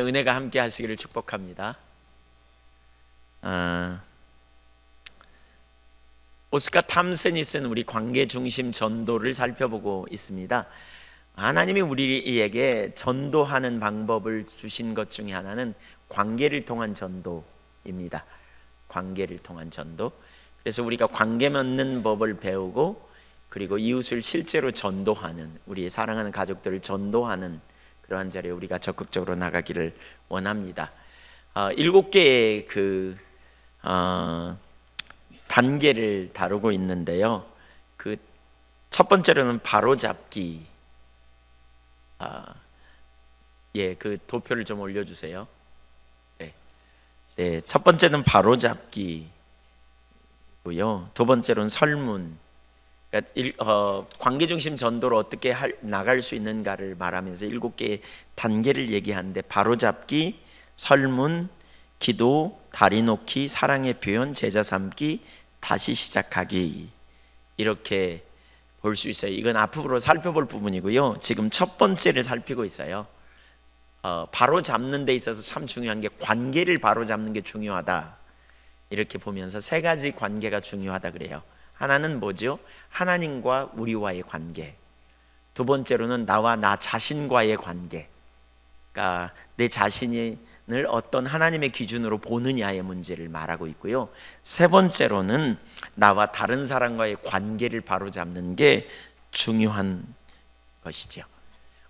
은혜가 함께 하시기를 축복합니다. 오스카 탐슨이 쓴 우리 관계중심 전도를 살펴보고 있습니다. 하나님이 우리에게 전도하는 방법을 주신 것 중에 하나는 관계를 통한 전도입니다. 관계를 통한 전도. 그래서 우리가 관계 맺는 법을 배우고, 그리고 이웃을 실제로 전도하는, 우리의 사랑하는 가족들을 전도하는 그러한 자리에 우리가 적극적으로 나가기를 원합니다. 7개의 단계를 다루고 있는데요. 첫 번째로는 바로잡기. 그 도표를 좀 올려주세요. 네, 첫 번째는 바로잡기고요. 두 번째로는 설문. 그러니까 관계중심 전도로 어떻게 나갈 수 있는가를 말하면서 7개의 단계를 얘기하는데, 바로잡기, 설문, 기도, 다리 놓기, 사랑의 표현, 제자 삼기, 다시 시작하기, 이렇게 볼 수 있어요. 이건 앞으로 살펴볼 부분이고요. 지금 첫 번째를 살피고 있어요. 바로 잡는 데 있어서 참 중요한 게 관계를 바로 잡는 게 중요하다, 이렇게 보면서 3가지 관계가 중요하다 그래요. 하나는 뭐죠? 하나님과 우리와의 관계. 두 번째로는 나와 나 자신과의 관계. 그러니까 내 자신을 어떤 하나님의 기준으로 보느냐의 문제를 말하고 있고요. 세 번째로는 나와 다른 사람과의 관계를 바로잡는 게 중요한 것이죠.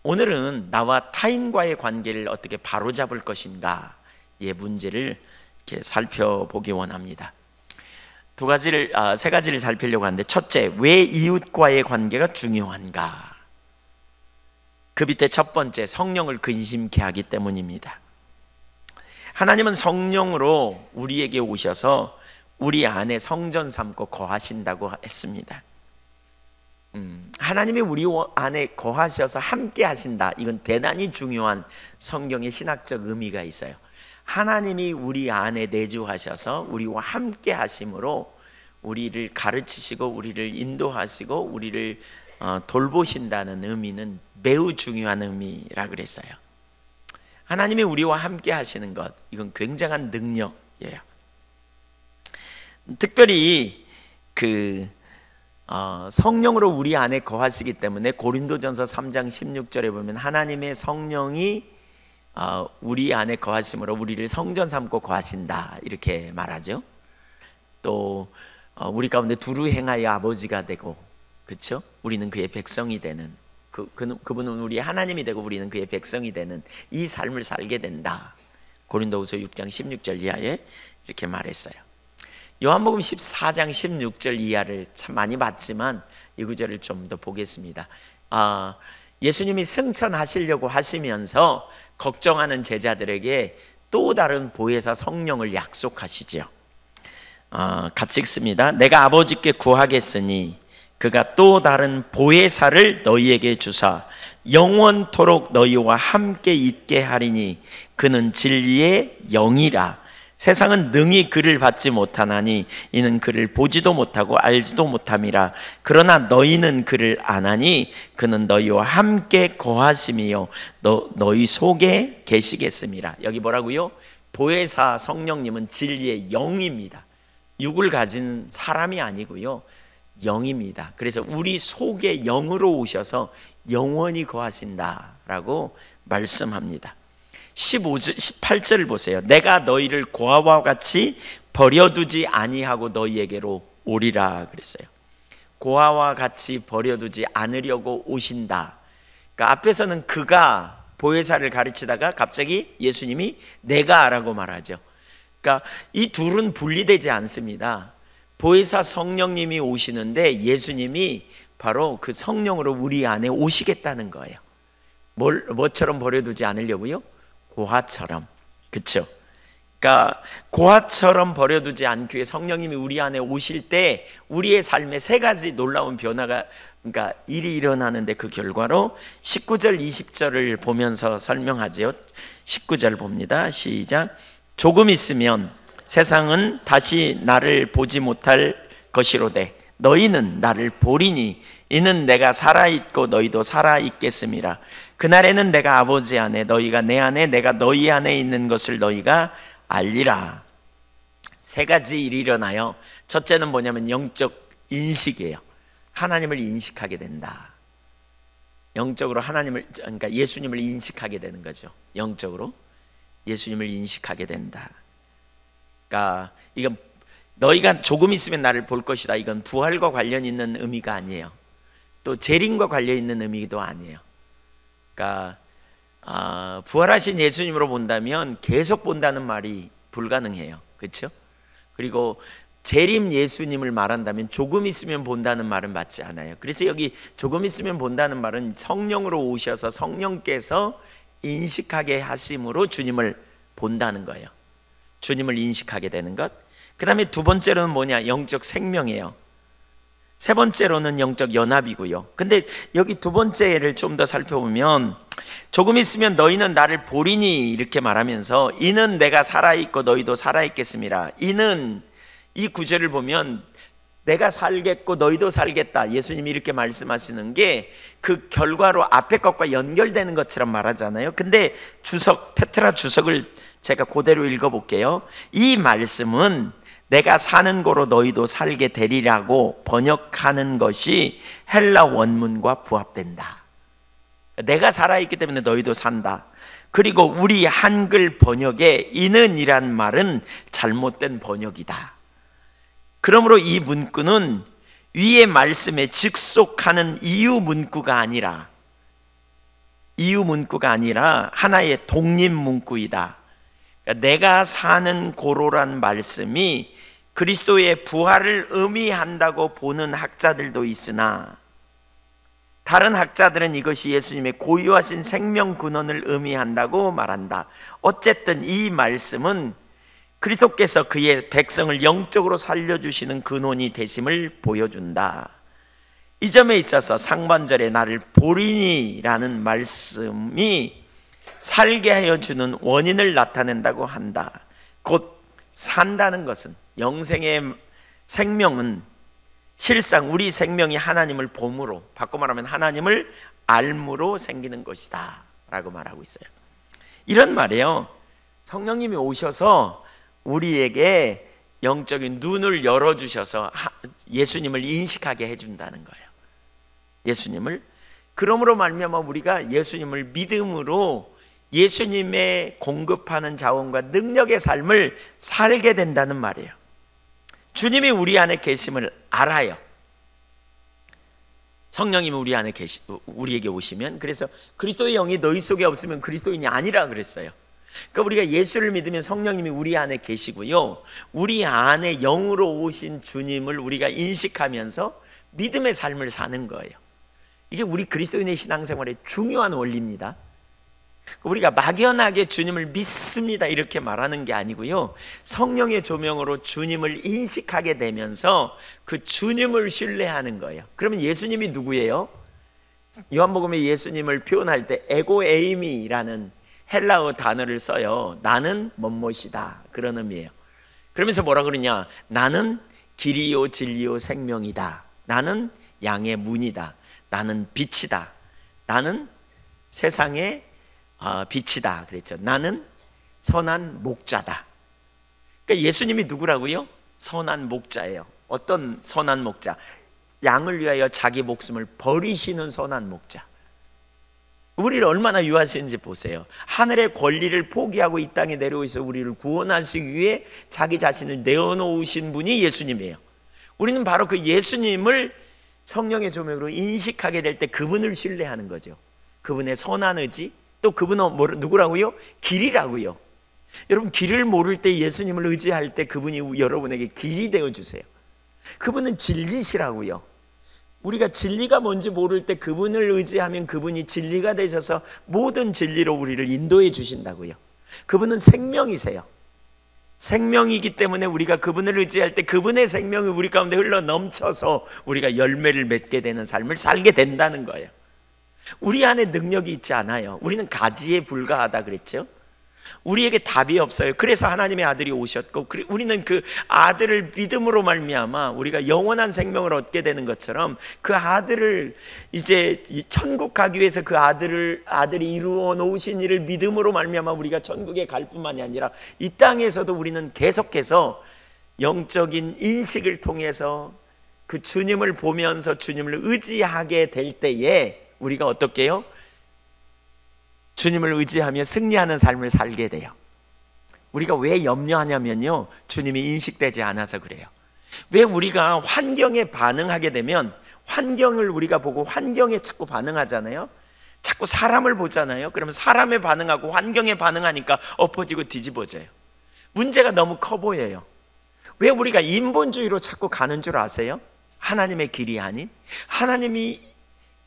오늘은 나와 타인과의 관계를 어떻게 바로잡을 것인가의 문제를 이렇게 살펴보기 원합니다. 세 가지를 살피려고 하는데, 첫째, 왜 이웃과의 관계가 중요한가? 그 밑에 첫 번째, 성령을 근심케 하기 때문입니다. 하나님은 성령으로 우리에게 오셔서 우리 안에 성전 삼고 거하신다고 했습니다. 하나님이 우리 안에 거하셔서 함께 하신다, 이건 대단히 중요한 성경의 신학적 의미가 있어요. 하나님이 우리 안에 내주하셔서 우리와 함께 하심으로 우리를 가르치시고 우리를 인도하시고 우리를 돌보신다는 의미는 매우 중요한 의미라 그랬어요. 하나님이 우리와 함께 하시는 것, 이건 굉장한 능력이에요. 특별히 성령으로 우리 안에 거하시기 때문에 고린도전서 3장 16절에 보면 하나님의 성령이 우리 안에 거하심으로 우리를 성전 삼고 거하신다, 이렇게 말하죠. 또 우리 가운데 두루 행하여 아버지가 되고, 그렇죠? 우리는 그의 백성이 되는, 그분은 우리의 하나님이 되고 우리는 그의 백성이 되는 이 삶을 살게 된다. 고린도후서 6장 16절 이하에 이렇게 말했어요. 요한복음 14장 16절 이하를 참 많이 봤지만 이 구절을 좀 더 보겠습니다. 예수님이 승천하시려고 하시면서 걱정하는 제자들에게 또 다른 보혜사 성령을 약속하시죠. 같이 읽습니다. 내가 아버지께 구하겠으니 그가 또 다른 보혜사를 너희에게 주사 영원토록 너희와 함께 있게 하리니 그는 진리의 영이라. 세상은 능히 그를 받지 못하나니 이는 그를 보지도 못하고 알지도 못함이라. 그러나 너희는 그를 아나니 그는 너희와 함께 거하심이요 너희 속에 계시겠음이라. 여기 뭐라고요? 보혜사 성령님은 진리의 영입니다. 육을 가진 사람이 아니고요, 영입니다. 그래서 우리 속에 영으로 오셔서 영원히 거하신다라고 말씀합니다. 18절을 보세요. 내가 너희를 고아와 같이 버려두지 아니하고 너희에게로 오리라 그랬어요. 고아와 같이 버려두지 않으려고 오신다. 그러니까 앞에서는 그가 보혜사를 가르치다가 갑자기 예수님이 내가라고 말하죠. 그러니까 이 둘은 분리되지 않습니다. 보혜사 성령님이 오시는데 예수님이 바로 그 성령으로 우리 안에 오시겠다는 거예요. 뭐처럼 버려두지 않으려고요? 고아처럼. 그렇죠? 그러니까 고아처럼 버려두지 않기 위해 성령님이 우리 안에 오실 때 우리의 삶에 3가지 놀라운 변화가, 그러니까 일이 일어나는데 그 결과로 19절 20절을 보면서 설명하지요. 19절 봅니다. 시작. 조금 있으면 세상은 다시 나를 보지 못할 것이로되 너희는 나를 보리니 이는 내가 살아있고 너희도 살아있겠음이라. 그날에는 내가 아버지 안에 너희가 내 안에 내가 너희 안에 있는 것을 너희가 알리라. 세 가지 일이 일어나요. 첫째는 뭐냐면 영적 인식이에요. 하나님을 인식하게 된다. 영적으로 하나님을, 그러니까 예수님을 인식하게 되는 거죠. 영적으로 예수님을 인식하게 된다. 그러니까 이건 너희가 조금 있으면 나를 볼 것이다. 이건 부활과 관련 있는 의미가 아니에요. 또 재림과 관련 있는 의미도 아니에요. 그러니까 부활하신 예수님으로 본다면 계속 본다는 말이 불가능해요. 그렇죠? 그리고 재림 예수님을 말한다면 조금 있으면 본다는 말은 맞지 않아요. 그래서 여기 조금 있으면 본다는 말은 성령으로 오셔서 성령께서 인식하게 하심으로 주님을 본다는 거예요. 주님을 인식하게 되는 것. 그 다음에 두 번째로는 뭐냐? 영적 생명이에요. 세 번째로는 영적 연합이고요. 근데 여기 두 번째를 좀 더 살펴보면 조금 있으면 너희는 나를 보리니 이렇게 말하면서 이는 내가 살아있고 너희도 살아있겠음이라. 이는, 이 구절을 보면 내가 살겠고 너희도 살겠다, 예수님이 이렇게 말씀하시는 게 그 결과로 앞에 것과 연결되는 것처럼 말하잖아요. 근데 주석, 페트라 주석을 제가 그대로 읽어볼게요. 이 말씀은 내가 사는 고로 너희도 살게 되리라고 번역하는 것이 헬라 원문과 부합된다. 내가 살아있기 때문에 너희도 산다. 그리고 우리 한글 번역에 이는 이란 말은 잘못된 번역이다. 그러므로 이 문구는 위의 말씀에 직속하는 이유 문구가 아니라 하나의 독립 문구이다. 그러니까 내가 사는 고로란 말씀이 그리스도의 부활을 의미한다고 보는 학자들도 있으나 다른 학자들은 이것이 예수님의 고유하신 생명 근원을 의미한다고 말한다. 어쨌든 이 말씀은 그리스도께서 그의 백성을 영적으로 살려주시는 근원이 되심을 보여준다. 이 점에 있어서 상반절에 나를 보리니라는 말씀이 살게 하여 주는 원인을 나타낸다고 한다. 곧 산다는 것은, 영생의 생명은 실상 우리 생명이 하나님을 봄으로, 바꿔 말하면 하나님을 알므로 생기는 것이다 라고 말하고 있어요. 이런 말이에요. 성령님이 오셔서 우리에게 영적인 눈을 열어주셔서 예수님을 인식하게 해준다는 거예요. 예수님을. 그러므로 말미암아 우리가 예수님을 믿음으로 예수님의 공급하는 자원과 능력의 삶을 살게 된다는 말이에요. 주님이 우리 안에 계심을 알아요. 성령님이 우리에게 오시면, 그래서 그리스도의 영이 너희 속에 없으면 그리스도인이 아니라 그랬어요. 그러니까 우리가 예수를 믿으면 성령님이 우리 안에 계시고요, 우리 안에 영으로 오신 주님을 우리가 인식하면서 믿음의 삶을 사는 거예요. 이게 우리 그리스도인의 신앙생활의 중요한 원리입니다. 우리가 막연하게 주님을 믿습니다 이렇게 말하는 게 아니고요, 성령의 조명으로 주님을 인식하게 되면서 그 주님을 신뢰하는 거예요. 그러면 예수님이 누구예요? 요한복음에 예수님을 표현할 때 에고에이미라는 헬라어 단어를 써요. 나는 뭐뭐이다, 그런 의미예요. 그러면서 뭐라 그러냐? 나는 길이요 진리요 생명이다. 나는 양의 문이다. 나는 빛이다. 나는 세상의 빛이다 그랬죠. 나는 선한 목자다. 그러니까 예수님이 누구라고요? 선한 목자예요. 어떤 선한 목자? 양을 위하여 자기 목숨을 버리시는 선한 목자. 우리를 얼마나 유하시는지 보세요. 하늘의 권리를 포기하고 이 땅에 내려오셔서 우리를 구원하시기 위해 자기 자신을 내어놓으신 분이 예수님이에요. 우리는 바로 그 예수님을 성령의 조명으로 인식하게 될 때 그분을 신뢰하는 거죠. 그분의 선한 의지, 또 그분은 누구라고요? 길이라고요. 여러분, 길을 모를 때 예수님을 의지할 때 그분이 여러분에게 길이 되어주세요. 그분은 진리시라고요. 우리가 진리가 뭔지 모를 때 그분을 의지하면 그분이 진리가 되셔서 모든 진리로 우리를 인도해 주신다고요. 그분은 생명이세요. 생명이기 때문에 우리가 그분을 의지할 때 그분의 생명이 우리 가운데 흘러 넘쳐서 우리가 열매를 맺게 되는 삶을 살게 된다는 거예요. 우리 안에 능력이 있지 않아요. 우리는 가지에 불과하다 그랬죠. 우리에게 답이 없어요. 그래서 하나님의 아들이 오셨고, 우리는 그 아들을 믿음으로 말미암아 우리가 영원한 생명을 얻게 되는 것처럼, 그 아들을 이제 천국 가기 위해서 그 아들이 이루어 놓으신 일을 믿음으로 말미암아 우리가 천국에 갈 뿐만이 아니라 이 땅에서도 우리는 계속해서 영적인 인식을 통해서 그 주님을 보면서 주님을 의지하게 될 때에 우리가 어떻게 해요? 주님을 의지하며 승리하는 삶을 살게 돼요. 우리가 왜 염려하냐면요, 주님이 인식되지 않아서 그래요. 왜 우리가 환경에 반응하게 되면, 환경을 우리가 보고 환경에 자꾸 반응하잖아요. 자꾸 사람을 보잖아요. 그러면 사람에 반응하고 환경에 반응하니까 엎어지고 뒤집어져요. 문제가 너무 커 보여요. 왜 우리가 인본주의로 자꾸 가는 줄 아세요? 하나님의 길이 아닌, 하나님이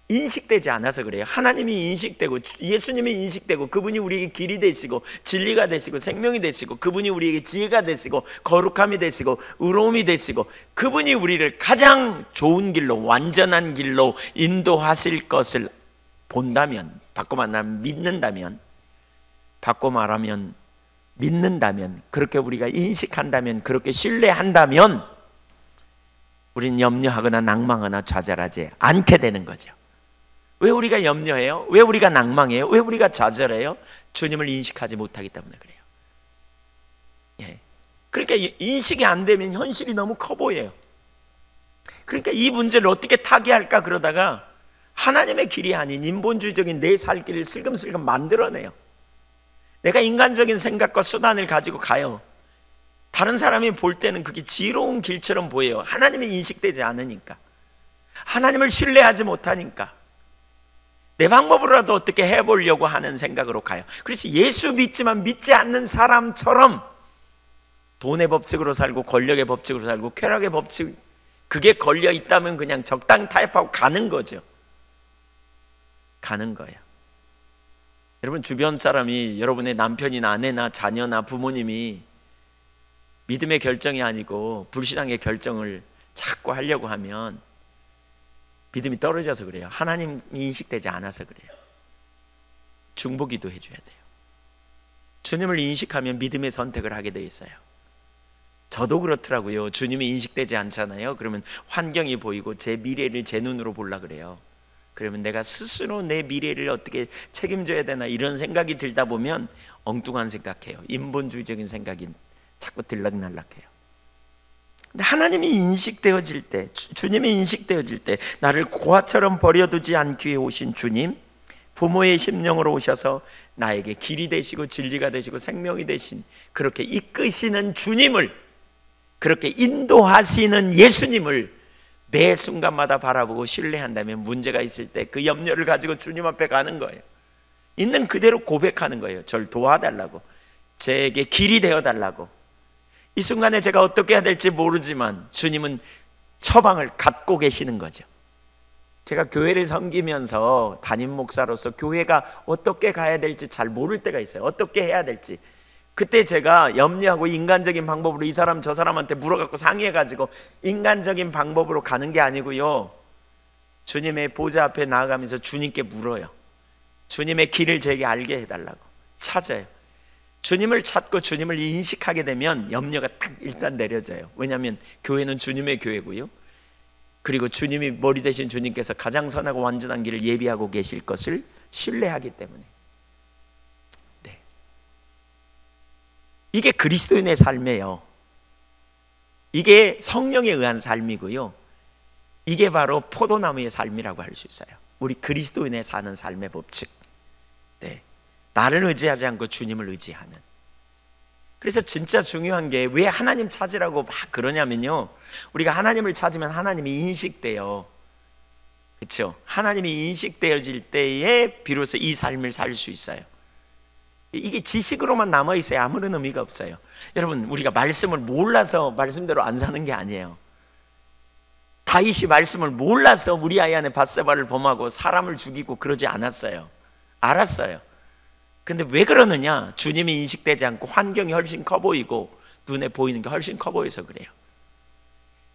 인식되지 않아서 그래요. 하나님이 인식되고 예수님이 인식되고 그분이 우리에게 길이 되시고 진리가 되시고 생명이 되시고 그분이 우리에게 지혜가 되시고 거룩함이 되시고 의로움이 되시고 그분이 우리를 가장 좋은 길로, 완전한 길로 인도하실 것을 본다면, 바꿔 말하면 믿는다면, 그렇게 우리가 인식한다면, 그렇게 신뢰한다면 우리는 염려하거나 낭망하거나 좌절하지 않게 되는 거죠. 왜 우리가 염려해요? 왜 우리가 낭망해요? 왜 우리가 좌절해요? 주님을 인식하지 못하기 때문에 그래요. 예. 그러니까 인식이 안 되면 현실이 너무 커 보여요. 그러니까 이 문제를 어떻게 타개할까 그러다가 하나님의 길이 아닌 인본주의적인 내 살 길을 슬금슬금 만들어내요. 내가 인간적인 생각과 수단을 가지고 가요. 다른 사람이 볼 때는 그게 지혜로운 길처럼 보여요. 하나님이 인식되지 않으니까, 하나님을 신뢰하지 못하니까 내 방법으로라도 어떻게 해보려고 하는 생각으로 가요. 그래서 예수 믿지만 믿지 않는 사람처럼 돈의 법칙으로 살고 권력의 법칙으로 살고 쾌락의 법칙, 그게 걸려 있다면 그냥 적당히 타협하고 가는 거죠. 가는 거예요. 여러분, 주변 사람이, 여러분의 남편이나 아내나 자녀나 부모님이 믿음의 결정이 아니고 불신앙의 결정을 자꾸 하려고 하면 믿음이 떨어져서 그래요. 하나님이 인식되지 않아서 그래요. 중보기도 해줘야 돼요. 주님을 인식하면 믿음의 선택을 하게 돼 있어요. 저도 그렇더라고요. 주님이 인식되지 않잖아요. 그러면 환경이 보이고 제 미래를 제 눈으로 보려고 그래요. 그러면 내가 스스로 내 미래를 어떻게 책임져야 되나 이런 생각이 들다 보면 엉뚱한 생각해요. 인본주의적인 생각이 자꾸 들락날락해요. 근데 하나님이 인식되어질 때, 주님이 인식되어질 때, 나를 고아처럼 버려두지 않기 위해 오신 주님, 부모의 심령으로 오셔서 나에게 길이 되시고 진리가 되시고 생명이 되신, 그렇게 이끄시는 주님을, 그렇게 인도하시는 예수님을 매 순간마다 바라보고 신뢰한다면 문제가 있을 때 그 염려를 가지고 주님 앞에 가는 거예요. 있는 그대로 고백하는 거예요. 저를 도와달라고, 제게 길이 되어달라고. 이 순간에 제가 어떻게 해야 될지 모르지만 주님은 처방을 갖고 계시는 거죠. 제가 교회를 섬기면서 담임 목사로서 교회가 어떻게 가야 될지 잘 모를 때가 있어요. 어떻게 해야 될지. 그때 제가 염려하고 인간적인 방법으로 이 사람 저 사람한테 물어갖고 상의해가지고 인간적인 방법으로 가는 게 아니고요, 주님의 보좌 앞에 나아가면서 주님께 물어요. 주님의 길을 제게 알게 해달라고 찾아요. 주님을 찾고 주님을 인식하게 되면 염려가 딱 일단 내려져요. 왜냐하면 교회는 주님의 교회고요, 그리고 주님이 머리 되신 주님께서 가장 선하고 완전한 길을 예비하고 계실 것을 신뢰하기 때문에. 네. 이게 그리스도인의 삶이에요. 이게 성령에 의한 삶이고요, 이게 바로 포도나무의 삶이라고 할 수 있어요. 우리 그리스도인의 사는 삶의 법칙. 네. 나를 의지하지 않고 주님을 의지하는. 그래서 진짜 중요한 게 왜 하나님 찾으라고 막 그러냐면요, 우리가 하나님을 찾으면 하나님이 인식돼요. 그렇죠? 하나님이 인식되어질 때에 비로소 이 삶을 살 수 있어요. 이게 지식으로만 남아있어야 아무런 의미가 없어요. 여러분, 우리가 말씀을 몰라서 말씀대로 안 사는 게 아니에요. 다윗이 말씀을 몰라서 우리 아이 안에 밧세바를 범하고 사람을 죽이고 그러지 않았어요. 알았어요. 근데 왜 그러느냐? 주님이 인식되지 않고 환경이 훨씬 커 보이고 눈에 보이는 게 훨씬 커 보여서 그래요.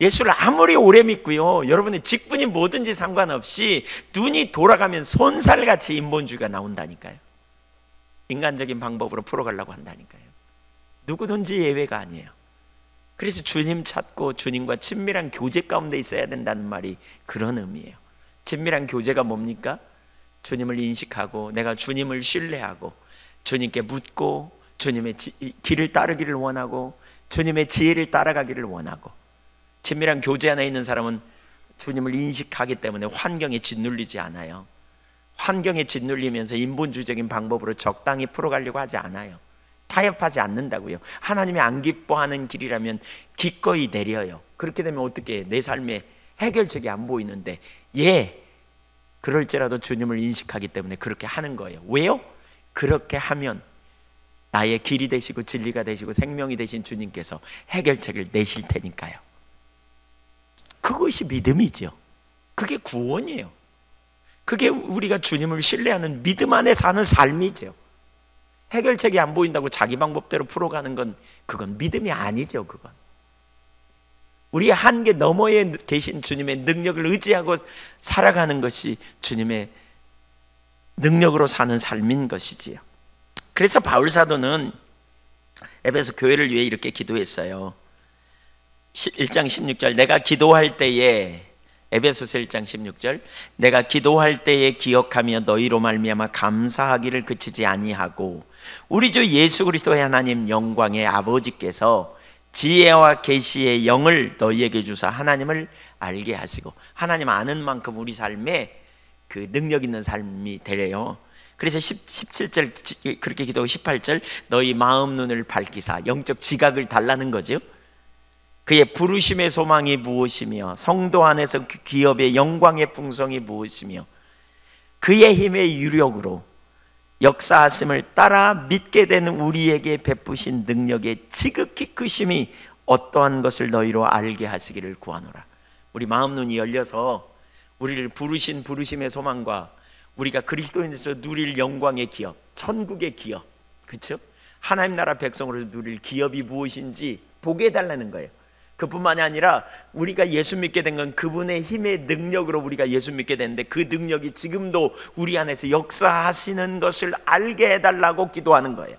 예수를 아무리 오래 믿고요, 여러분의 직분이 뭐든지 상관없이 눈이 돌아가면 손살같이 인본주의가 나온다니까요. 인간적인 방법으로 풀어가려고 한다니까요. 누구든지 예외가 아니에요. 그래서 주님 찾고 주님과 친밀한 교제 가운데 있어야 된다는 말이 그런 의미예요. 친밀한 교제가 뭡니까? 주님을 인식하고 내가 주님을 신뢰하고 주님께 묻고 주님의 길을 따르기를 원하고 주님의 지혜를 따라가기를 원하고, 친밀한 교제 안에 있는 사람은 주님을 인식하기 때문에 환경에 짓눌리지 않아요. 환경에 짓눌리면서 인본주의적인 방법으로 적당히 풀어가려고 하지 않아요. 타협하지 않는다고요. 하나님이 안 기뻐하는 길이라면 기꺼이 내려요. 그렇게 되면 어떻게 내 삶에 해결책이 안 보이는데, 그럴지라도 주님을 인식하기 때문에 그렇게 하는 거예요. 왜요? 그렇게 하면 나의 길이 되시고 진리가 되시고 생명이 되신 주님께서 해결책을 내실 테니까요. 그것이 믿음이죠. 그게 구원이에요. 그게 우리가 주님을 신뢰하는 믿음 안에 사는 삶이죠. 해결책이 안 보인다고 자기 방법대로 풀어가는 건 그건 믿음이 아니죠. 그건 우리의 한계 너머에 계신 주님의 능력을 의지하고 살아가는 것이 주님의 능력으로 사는 삶인 것이지요. 그래서 바울 사도는 에베소 교회를 위해 이렇게 기도했어요. 1장 16절, 내가 기도할 때에, 에베소서 1장 16절, 내가 기도할 때에 기억하며 너희로 말미암아 감사하기를 그치지 아니하고 우리 주 예수 그리스도의 하나님 영광의 아버지께서 지혜와 계시의 영을 너희에게 주사 하나님을 알게 하시고, 하나님 아는 만큼 우리 삶에 그 능력 있는 삶이 되래요. 그래서 17절 그렇게 기도하고 18절, 너희 마음 눈을 밝히사, 영적 지각을 달라는 거죠. 그의 부르심의 소망이 무엇이며 성도 안에서 그 기업의 영광의 풍성이 무엇이며 그의 힘의 유력으로 역사하심을 따라 믿게 되는 우리에게 베푸신 능력의 지극히 크심이 어떠한 것을 너희로 알게 하시기를 구하노라. 우리 마음 눈이 열려서 우리를 부르신 부르심의 소망과 우리가 그리스도인에서 누릴 영광의 기업, 천국의 기업, 그렇죠? 하나님 나라 백성으로서 누릴 기업이 무엇인지 보게 해달라는 거예요. 그뿐만이 아니라 우리가 예수 믿게 된 건 그분의 힘의 능력으로 우리가 예수 믿게 됐는데, 그 능력이 지금도 우리 안에서 역사하시는 것을 알게 해달라고 기도하는 거예요.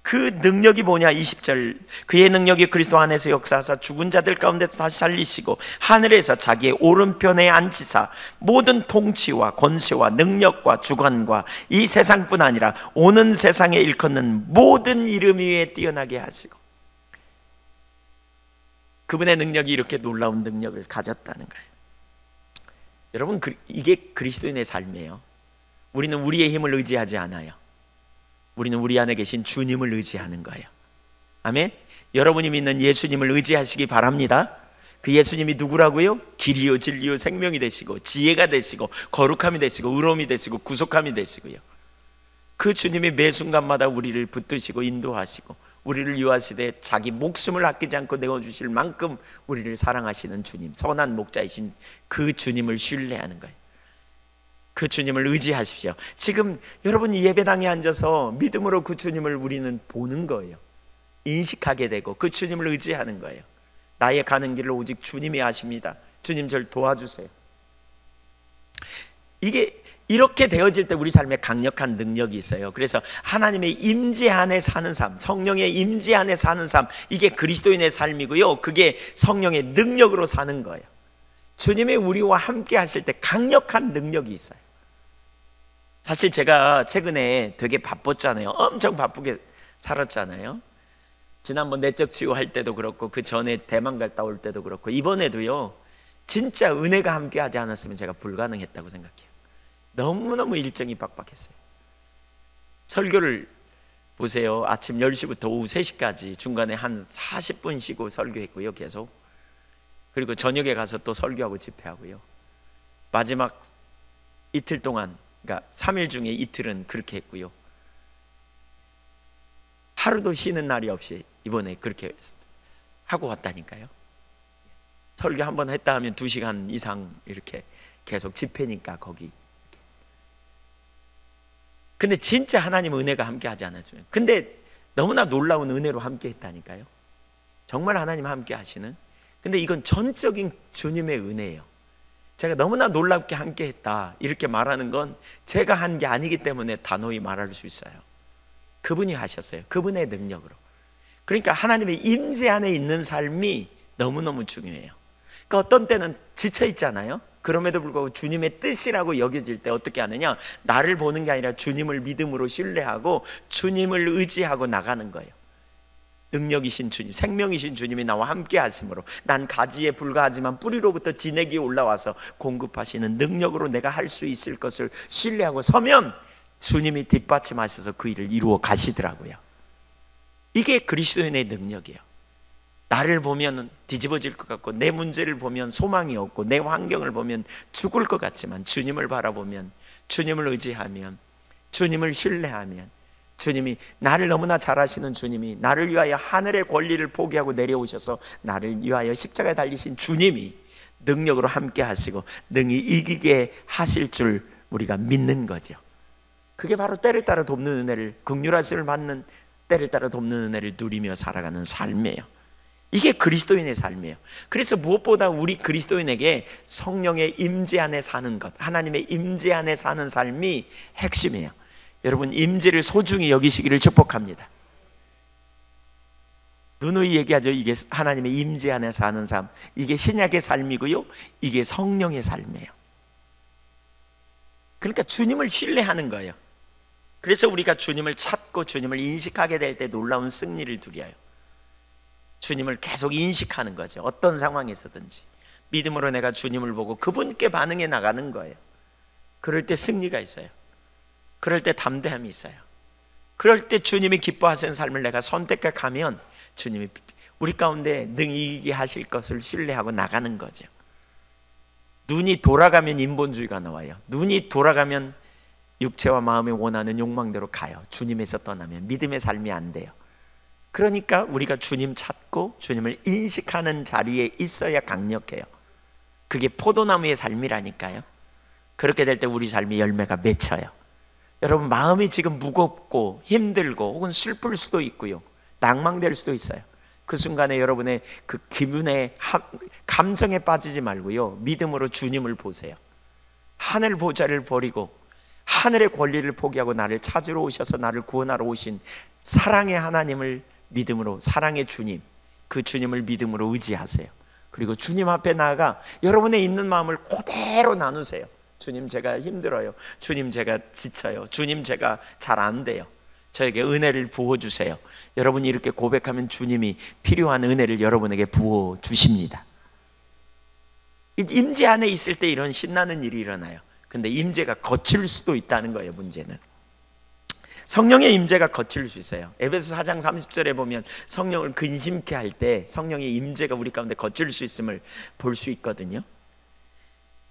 그 능력이 뭐냐? 20절, 그의 능력이 그리스도 안에서 역사하사 죽은 자들 가운데서 다시 살리시고 하늘에서 자기의 오른편에 앉히사 모든 통치와 권세와 능력과 주관과 이 세상뿐 아니라 오는 세상에 일컫는 모든 이름 위에 뛰어나게 하시고, 그분의 능력이 이렇게 놀라운 능력을 가졌다는 거예요. 여러분, 이게 그리스도인의 삶이에요. 우리는 우리의 힘을 의지하지 않아요. 우리는 우리 안에 계신 주님을 의지하는 거예요. 아멘. 여러분이 믿는 예수님을 의지하시기 바랍니다. 그 예수님이 누구라고요? 길이요 진리요 생명이 되시고 지혜가 되시고 거룩함이 되시고 의로움이 되시고 구속함이 되시고요. 그 주님이 매 순간마다 우리를 붙드시고 인도하시고 우리를 유하시되 자기 목숨을 아끼지 않고 내어주실 만큼 우리를 사랑하시는 주님, 선한 목자이신 그 주님을 신뢰하는 거예요. 그 주님을 의지하십시오. 지금 여러분이 예배당에 앉아서 믿음으로 그 주님을 우리는 보는 거예요. 인식하게 되고 그 주님을 의지하는 거예요. 나의 가는 길을 오직 주님이 아십니다. 주님 저를 도와주세요. 이게 이렇게 되어질 때 우리 삶에 강력한 능력이 있어요. 그래서 하나님의 임재 안에 사는 삶, 성령의 임재 안에 사는 삶, 이게 그리스도인의 삶이고요. 그게 성령의 능력으로 사는 거예요. 주님이 우리와 함께 하실 때 강력한 능력이 있어요. 사실 제가 최근에 되게 바빴잖아요. 엄청 바쁘게 살았잖아요. 지난번 내적 치유할 때도 그렇고 그 전에 대만 갔다 올 때도 그렇고 이번에도요. 진짜 은혜가 함께 하지 않았으면 제가 불가능했다고 생각해요. 너무너무 일정이 빡빡했어요. 설교를 보세요. 아침 10시부터 오후 3시까지 중간에 한 40분 쉬고 설교했고요. 계속. 그리고 저녁에 가서 또 설교하고 집회하고요. 마지막 이틀 동안, 그러니까 3일 중에 이틀은 그렇게 했고요. 하루도 쉬는 날이 없이 이번에 그렇게 하고 왔다니까요. 설교 한번 했다 하면 2시간 이상 이렇게 계속 집회니까 거기. 근데 진짜 하나님 은혜가 함께 하지 않았어요. 근데 너무나 놀라운 은혜로 함께 했다니까요. 정말 하나님 함께 하시는. 근데 이건 전적인 주님의 은혜예요. 제가 너무나 놀랍게 함께했다 이렇게 말하는 건 제가 한 게 아니기 때문에 단호히 말할 수 있어요. 그분이 하셨어요. 그분의 능력으로. 그러니까 하나님의 임재 안에 있는 삶이 너무너무 중요해요. 그러니까 어떤 때는 지쳐 있잖아요. 그럼에도 불구하고 주님의 뜻이라고 여겨질 때 어떻게 하느냐, 나를 보는 게 아니라 주님을 믿음으로 신뢰하고 주님을 의지하고 나가는 거예요. 능력이신 주님, 생명이신 주님이 나와 함께 하심으로 난 가지에 불과하지만 뿌리로부터 진액이 올라와서 공급하시는 능력으로 내가 할 수 있을 것을 신뢰하고 서면 주님이 뒷받침하셔서 그 일을 이루어 가시더라고요. 이게 그리스도인의 능력이에요. 나를 보면 뒤집어질 것 같고, 내 문제를 보면 소망이 없고, 내 환경을 보면 죽을 것 같지만 주님을 바라보면, 주님을 의지하면, 주님을 신뢰하면, 주님이 나를 너무나 잘 아시는 주님이, 나를 위하여 하늘의 권리를 포기하고 내려오셔서 나를 위하여 십자가에 달리신 주님이 능력으로 함께 하시고 능히 이기게 하실 줄 우리가 믿는 거죠. 그게 바로 때를 따라 돕는 은혜를, 긍휼하심을 받는 때를 따라 돕는 은혜를 누리며 살아가는 삶이에요. 이게 그리스도인의 삶이에요. 그래서 무엇보다 우리 그리스도인에게 성령의 임재 안에 사는 것, 하나님의 임재 안에 사는 삶이 핵심이에요. 여러분, 임재를 소중히 여기시기를 축복합니다. 누누이 얘기하죠. 이게 하나님의 임재 안에 사는 삶, 이게 신약의 삶이고요, 이게 성령의 삶이에요. 그러니까 주님을 신뢰하는 거예요. 그래서 우리가 주님을 찾고 주님을 인식하게 될 때 놀라운 승리를 누려요. 주님을 계속 인식하는 거죠. 어떤 상황에서든지 믿음으로 내가 주님을 보고 그분께 반응해 나가는 거예요. 그럴 때 승리가 있어요. 그럴 때 담대함이 있어요. 그럴 때 주님이 기뻐하시는 삶을 내가 선택해 가면 주님이 우리 가운데 능히 이기게 하실 것을 신뢰하고 나가는 거죠. 눈이 돌아가면 인본주의가 나와요. 눈이 돌아가면 육체와 마음이 원하는 욕망대로 가요. 주님에서 떠나면 믿음의 삶이 안 돼요. 그러니까 우리가 주님 찾고 주님을 인식하는 자리에 있어야 강력해요. 그게 포도나무의 삶이라니까요. 그렇게 될 때 우리 삶이 열매가 맺혀요. 여러분, 마음이 지금 무겁고 힘들고 혹은 슬플 수도 있고요, 낭망될 수도 있어요. 그 순간에 여러분의 그 기분에, 감정에 빠지지 말고요, 믿음으로 주님을 보세요. 하늘 보좌를 버리고 하늘의 권리를 포기하고 나를 찾으러 오셔서 나를 구원하러 오신 사랑의 하나님을 믿음으로, 사랑의 주님, 그 주님을 믿음으로 의지하세요. 그리고 주님 앞에 나아가 여러분의 있는 마음을 그대로 나누세요. 주님, 제가 힘들어요. 주님, 제가 지쳐요. 주님, 제가 잘 안 돼요. 저에게 은혜를 부어주세요. 여러분이 이렇게 고백하면 주님이 필요한 은혜를 여러분에게 부어주십니다. 임재 안에 있을 때 이런 신나는 일이 일어나요. 근데 임재가 거칠 수도 있다는 거예요. 문제는 성령의 임재가 거칠 수 있어요. 에베소 4장 30절에 보면 성령을 근심케 할 때 성령의 임재가 우리 가운데 거칠 수 있음을 볼 수 있거든요.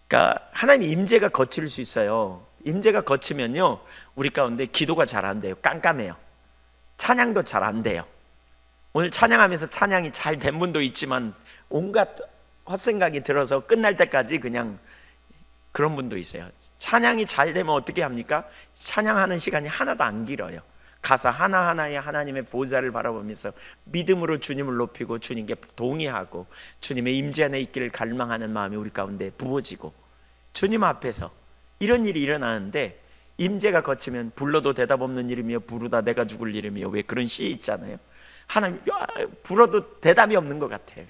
그러니까 하나님 임재가 거칠 수 있어요. 임재가 거치면요, 우리 가운데 기도가 잘 안 돼요. 깜깜해요. 찬양도 잘 안 돼요. 오늘 찬양하면서 찬양이 잘 된 분도 있지만 온갖 헛생각이 들어서 끝날 때까지 그냥 그런 분도 있어요. 찬양이 잘 되면 어떻게 합니까? 찬양하는 시간이 하나도 안 길어요. 가사 하나하나에 하나님의 보좌를 바라보면서 믿음으로 주님을 높이고 주님께 동의하고 주님의 임재 안에 있기를 갈망하는 마음이 우리 가운데 부어지고, 주님 앞에서 이런 일이 일어나는데, 임재가 거치면 불러도 대답 없는 일이며 부르다 내가 죽을 일이며, 왜 그런 시 있잖아요. 하나님 불어도 대답이 없는 것 같아요.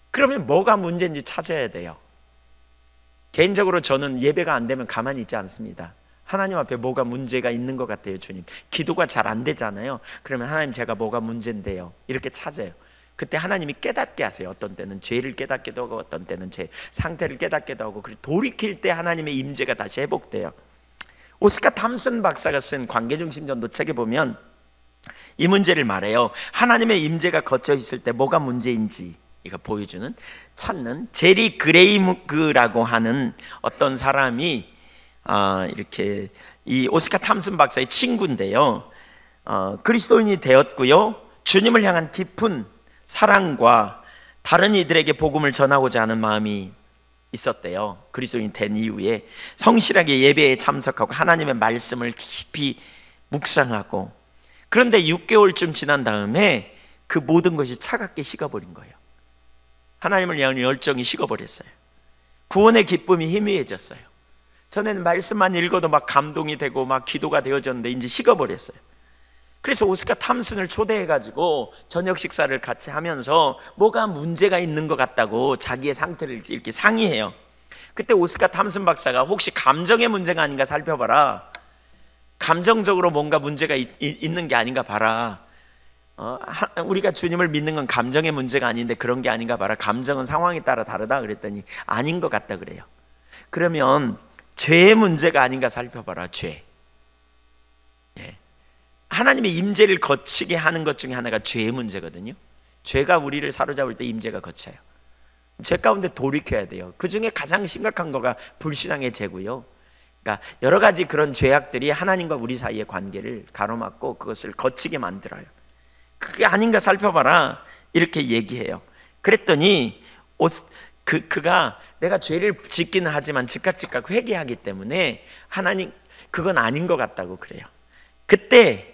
그러면 뭐가 문제인지 찾아야 돼요. 개인적으로 저는 예배가 안 되면 가만히 있지 않습니다. 하나님 앞에 뭐가 문제가 있는 것 같아요. 주님, 기도가 잘 안 되잖아요. 그러면 하나님, 제가 뭐가 문제인데요, 이렇게 찾아요. 그때 하나님이 깨닫게 하세요. 어떤 때는 죄를 깨닫게도 하고 어떤 때는 제 상태를 깨닫게도 하고, 그리고 돌이킬 때 하나님의 임재가 다시 회복돼요. 오스카 탐슨 박사가 쓴 관계중심 전도 책에 보면 이 문제를 말해요. 하나님의 임재가 거쳐 있을 때 뭐가 문제인지 이거 보여주는, 찾는, 제리 그레이무그라고 하는 어떤 사람이 이렇게 이 오스카 탐슨 박사의 친구인데요, 그리스도인이 되었고요, 주님을 향한 깊은 사랑과 다른 이들에게 복음을 전하고자 하는 마음이 있었대요. 그리스도인이 된 이후에 성실하게 예배에 참석하고 하나님의 말씀을 깊이 묵상하고, 그런데 6개월쯤 지난 다음에 그 모든 것이 차갑게 식어버린 거예요. 하나님을 향한 열정이 식어버렸어요. 구원의 기쁨이 희미해졌어요. 전에는 말씀만 읽어도 막 감동이 되고 막 기도가 되어졌는데 이제 식어버렸어요. 그래서 오스카 탐슨을 초대해가지고 저녁 식사를 같이 하면서 뭐가 문제가 있는 것 같다고 자기의 상태를 이렇게 상의해요. 그때 오스카 탐슨 박사가 혹시 감정의 문제가 아닌가 살펴봐라. 감정적으로 뭔가 문제가 있는 게 아닌가 봐라. 우리가 주님을 믿는 건 감정의 문제가 아닌데 그런 게 아닌가 봐라. 감정은 상황에 따라 다르다 그랬더니 아닌 것 같다 그래요. 그러면 죄의 문제가 아닌가 살펴봐라. 죄. 하나님의 임재를 거치게 하는 것 중에 하나가 죄의 문제거든요. 죄가 우리를 사로잡을 때 임재가 거쳐요. 죄 가운데 돌이켜야 돼요. 그 중에 가장 심각한 거가 불신앙의 죄고요. 그러니까 여러 가지 그런 죄악들이 하나님과 우리 사이의 관계를 가로막고 그것을 거치게 만들어요. 그게 아닌가 살펴봐라 이렇게 얘기해요. 그랬더니 그가 내가 죄를 짓기는 하지만 즉각 회개하기 때문에 하나님 그건 아닌 것 같다고 그래요. 그때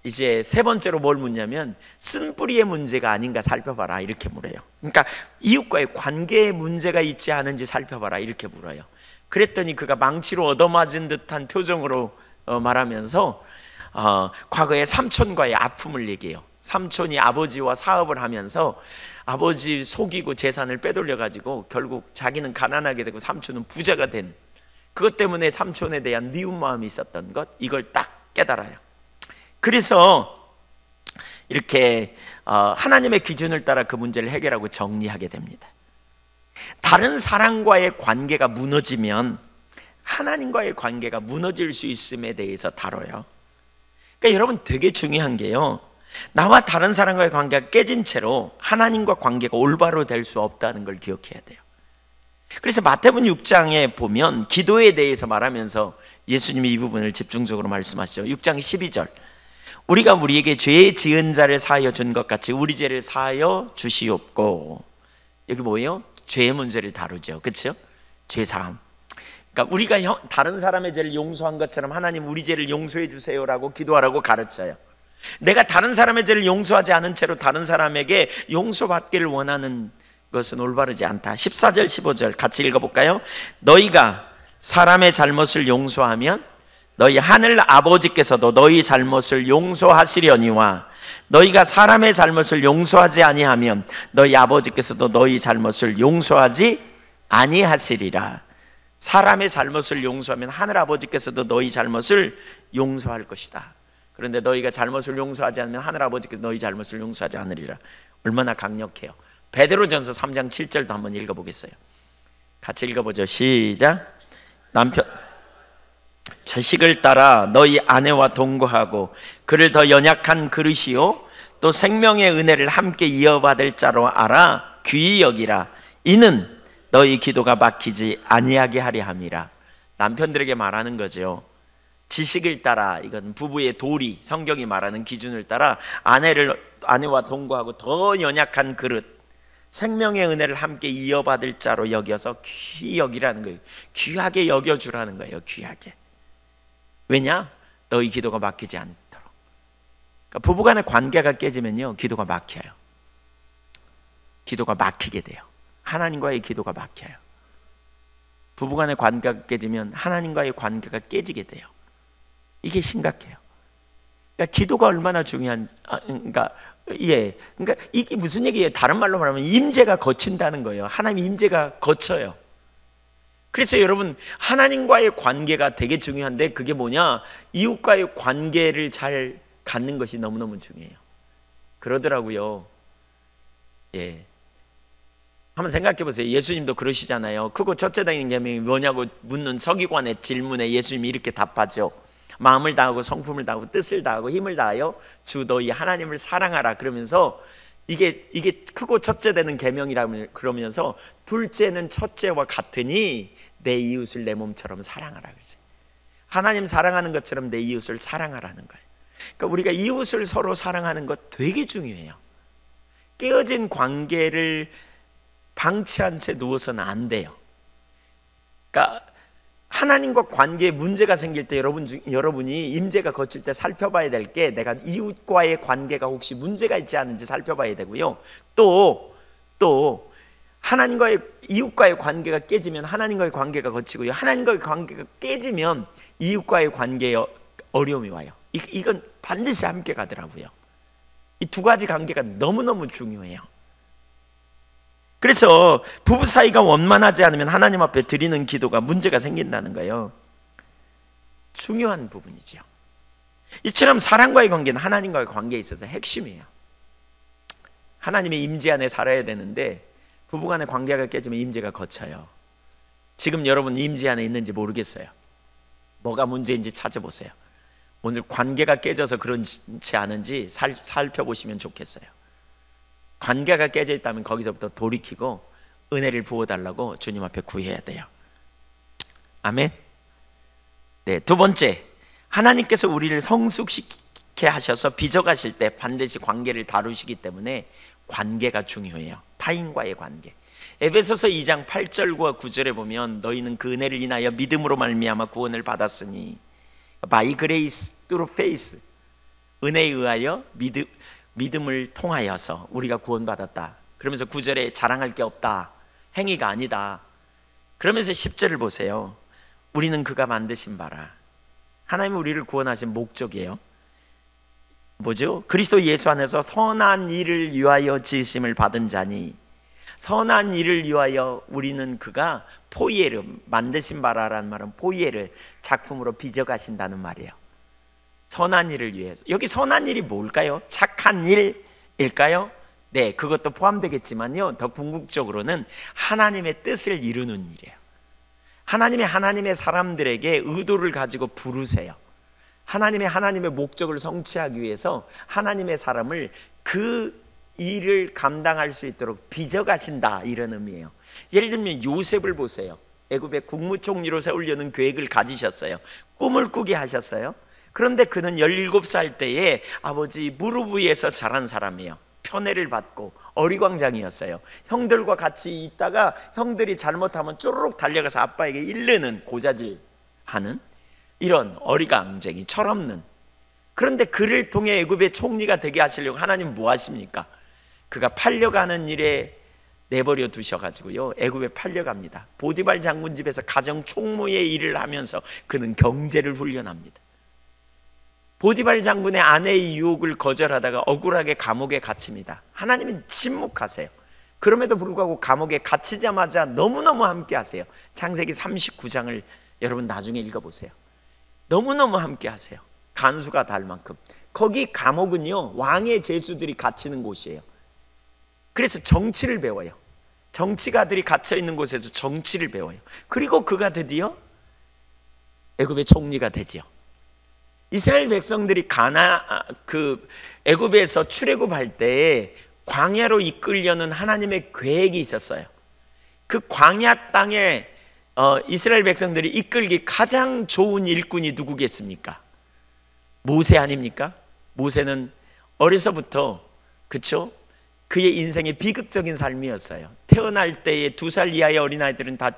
이제 세 번째로 뭘 묻냐면 쓴뿌리의 문제가 아닌가 살펴봐라 이렇게 물어요. 그러니까 이웃과의 관계에 문제가 있지 않은지 살펴봐라 이렇게 물어요. 그랬더니 그가 망치로 얻어맞은 듯한 표정으로 말하면서 과거에 삼촌과의 아픔을 얘기해요. 삼촌이 아버지와 사업을 하면서 아버지 속이고 재산을 빼돌려가지고 결국 자기는 가난하게 되고 삼촌은 부자가 된 그것 때문에 삼촌에 대한 미운 마음이 있었던 것, 이걸 딱 깨달아요. 그래서 이렇게 하나님의 기준을 따라 그 문제를 해결하고 정리하게 됩니다. 다른 사람과의 관계가 무너지면 하나님과의 관계가 무너질 수 있음에 대해서 다뤄요. 그러니까 여러분 되게 중요한 게요, 나와 다른 사람과의 관계가 깨진 채로 하나님과 관계가 올바로 될 수 없다는 걸 기억해야 돼요. 그래서 마태복음 6장에 보면 기도에 대해서 말하면서 예수님이 이 부분을 집중적으로 말씀하시죠. 6장 12절 우리가 우리에게 죄 지은 자를 사하여 준 것 같이 우리 죄를 사하여 주시옵고. 여기 뭐예요? 죄의 문제를 다루죠. 그렇죠? 죄 사함. 그러니까 우리가 다른 사람의 죄를 용서한 것처럼 하나님 우리 죄를 용서해 주세요라고 기도하라고 가르쳐요. 내가 다른 사람의 죄를 용서하지 않은 채로 다른 사람에게 용서받기를 원하는 것은 올바르지 않다. 14절 15절 같이 읽어볼까요? 너희가 사람의 잘못을 용서하면 너희 하늘 아버지께서도 너희 잘못을 용서하시려니와 너희가 사람의 잘못을 용서하지 아니하면 너희 아버지께서도 너희 잘못을 용서하지 아니하시리라. 사람의 잘못을 용서하면 하늘 아버지께서도 너희 잘못을 용서할 것이다. 그런데 너희가 잘못을 용서하지 않으면 하늘 아버지께서 너희 잘못을 용서하지 않으리라. 얼마나 강력해요. 베드로전서 3장 7절도 한번 읽어보겠어요. 같이 읽어보죠. 시작. 남편 자식을 따라 너희 아내와 동거하고 그를 더 연약한 그릇이요 또 생명의 은혜를 함께 이어받을 자로 알아 귀히 여기라. 이는 너희 기도가 막히지 아니하게 하려 함이라. 남편들에게 말하는 거죠. 지식을 따라, 이건 부부의 도리, 성경이 말하는 기준을 따라 아내와 동거하고 더 연약한 그릇, 생명의 은혜를 함께 이어받을 자로 여겨서 귀히 여기라는 거예요. 귀하게 여겨주라는 거예요. 귀하게. 왜냐? 너희 기도가 막히지 않도록. 그러니까 부부간의 관계가 깨지면요, 기도가 막혀요. 기도가 막히게 돼요. 하나님과의 기도가 막혀요. 부부간의 관계가 깨지면 하나님과의 관계가 깨지게 돼요. 이게 심각해요. 그러니까 기도가 얼마나 중요한, 그러니까 이게 무슨 얘기예요? 다른 말로 말하면 임재가 거친다는 거예요. 하나님 임재가 거쳐요. 그래서 여러분, 하나님과의 관계가 되게 중요한데 그게 뭐냐? 이웃과의 관계를 잘 갖는 것이 너무너무 중요해요. 그러더라고요. 한번 생각해 보세요. 예수님도 그러시잖아요. 크고 첫째 당인 계명이 뭐냐고 묻는 서기관의 질문에 예수님이 이렇게 답하죠. 마음을 다하고 성품을 다하고 뜻을 다하고 힘을 다하여 주 너희 하나님을 사랑하라. 그러면서 이게 크고 첫째 되는 계명이라고 그러면서 둘째는 첫째와 같으니 내 이웃을 내 몸처럼 사랑하라 그러죠. 하나님 사랑하는 것처럼 내 이웃을 사랑하라는 거예요. 그러니까 우리가 이웃을 서로 사랑하는 것 되게 중요해요. 깨어진 관계를 방치한 채 누워서는 안 돼요. 그러니까 하나님과 관계에 문제가 생길 때 여러분이 임재가 거칠 때 살펴봐야 될 게 내가 이웃과의 관계가 혹시 문제가 있지 않은지 살펴봐야 되고요. 또 하나님과의 이웃과의 관계가 깨지면 하나님과의 관계가 거치고요. 하나님과의 관계가 깨지면 이웃과의 관계에 어려움이 와요. 이건 반드시 함께 가더라고요. 이 두 가지 관계가 너무너무 중요해요. 그래서 부부 사이가 원만하지 않으면 하나님 앞에 드리는 기도가 문제가 생긴다는 거예요. 중요한 부분이죠. 이처럼 사랑과의 관계는 하나님과의 관계에 있어서 핵심이에요. 하나님의 임재 안에 살아야 되는데 부부간의 관계가 깨지면 임재가 거쳐요. 지금 여러분 임재 안에 있는지 모르겠어요. 뭐가 문제인지 찾아보세요. 오늘 관계가 깨져서 그렇지 않은지 살펴보시면 좋겠어요. 관계가 깨져 있다면 거기서부터 돌이키고 은혜를 부어달라고 주님 앞에 구해야 돼요. 아멘. 네, 두 번째, 하나님께서 우리를 성숙시게 하셔서 빚어가실 때 반드시 관계를 다루시기 때문에 관계가 중요해요. 타인과의 관계. 에베소서 2장 8절과 9절에 보면 너희는 그 은혜를 인하여 믿음으로 말미암아 구원을 받았으니 by grace through faith, 은혜에 의하여 믿음을 통하여서 우리가 구원받았다. 그러면서 9절에 자랑할 게 없다, 행위가 아니다. 그러면서 10절을 보세요. 우리는 그가 만드신 바라. 하나님이 우리를 구원하신 목적이에요. 뭐죠? 그리스도 예수 안에서 선한 일을 위하여 지으심을 받은 자니, 선한 일을 위하여 우리는 그가 포이에르, 만드신 바라라는 말은 포이에르, 작품으로 빚어가신다는 말이에요. 선한 일을 위해서. 여기 선한 일이 뭘까요? 착한 일일까요? 네, 그것도 포함되겠지만요, 더 궁극적으로는 하나님의 뜻을 이루는 일이에요. 하나님의 사람들에게 의도를 가지고 부르세요. 하나님의 목적을 성취하기 위해서 하나님의 사람을 그 일을 감당할 수 있도록 빚어가신다, 이런 의미예요. 예를 들면 요셉을 보세요. 애굽의 국무총리로 세우려는 계획을 가지셨어요. 꿈을 꾸게 하셨어요. 그런데 그는 17살 때에 아버지 무릎 위에서 자란 사람이에요. 편애를 받고 어리광장이었어요. 형들과 같이 있다가 형들이 잘못하면 쪼르륵 달려가서 아빠에게 일르는, 고자질하는 이런 어리광쟁이, 철없는. 그런데 그를 통해 애굽의 총리가 되게 하시려고 하나님 뭐 하십니까? 그가 팔려가는 일에 내버려 두셔가지고요, 애굽에 팔려갑니다. 보디발 장군 집에서 가정 총무의 일을 하면서 그는 경제를 훈련합니다. 보디발 장군의 아내의 유혹을 거절하다가 억울하게 감옥에 갇힙니다. 하나님은 침묵하세요. 그럼에도 불구하고 감옥에 갇히자마자 너무너무 함께 하세요. 창세기 39장을 여러분 나중에 읽어보세요. 너무너무 함께 하세요. 간수가 달 만큼. 거기 감옥은요, 왕의 제수들이 갇히는 곳이에요. 그래서 정치를 배워요. 정치가들이 갇혀있는 곳에서 정치를 배워요. 그리고 그가 드디어 애굽의 총리가 되죠. 이스라엘 백성들이 애굽에서 출애굽할 때에 광야로 이끌려는 하나님의 계획이 있었어요. 그 광야 땅에 이스라엘 백성들이 이끌기 가장 좋은 일꾼이 누구겠습니까? 모세 아닙니까? 모세는 어려서부터, 그쵸? 그의 인생의 비극적인 삶이었어요. 태어날 때에 2살 이하의 어린아이들은 다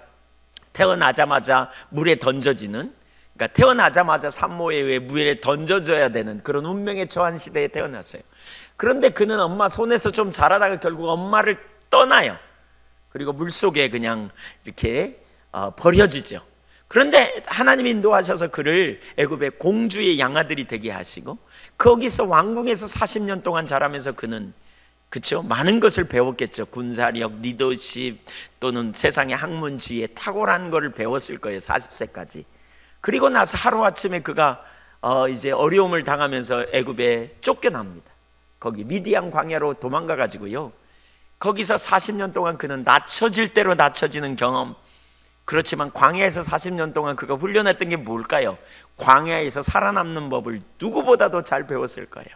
태어나자마자 물에 던져지는, 그러니까 태어나자마자 산모에 의해 물에 던져져야 되는 그런 운명에 처한 시대에 태어났어요. 그런데 그는 엄마 손에서 좀 자라다가 결국 엄마를 떠나요. 그리고 물속에 그냥 이렇게 버려지죠. 그런데 하나님이 인도하셔서 그를 애굽의 공주의 양아들이 되게 하시고, 거기서 왕궁에서 40년 동안 자라면서 그는, 그렇죠, 많은 것을 배웠겠죠. 군사력, 리더십 또는 세상의 학문 지혜, 탁월한 것을 배웠을 거예요. 40세까지. 그리고 나서 하루아침에 그가 이제 어려움을 당하면서 애굽에 쫓겨납니다. 거기 미디안 광야로 도망가 가지고요, 거기서 40년 동안 그는 낮춰질 대로 낮춰지는 경험. 그렇지만 광야에서 40년 동안 그가 훈련했던 게 뭘까요? 광야에서 살아남는 법을 누구보다도 잘 배웠을 거예요.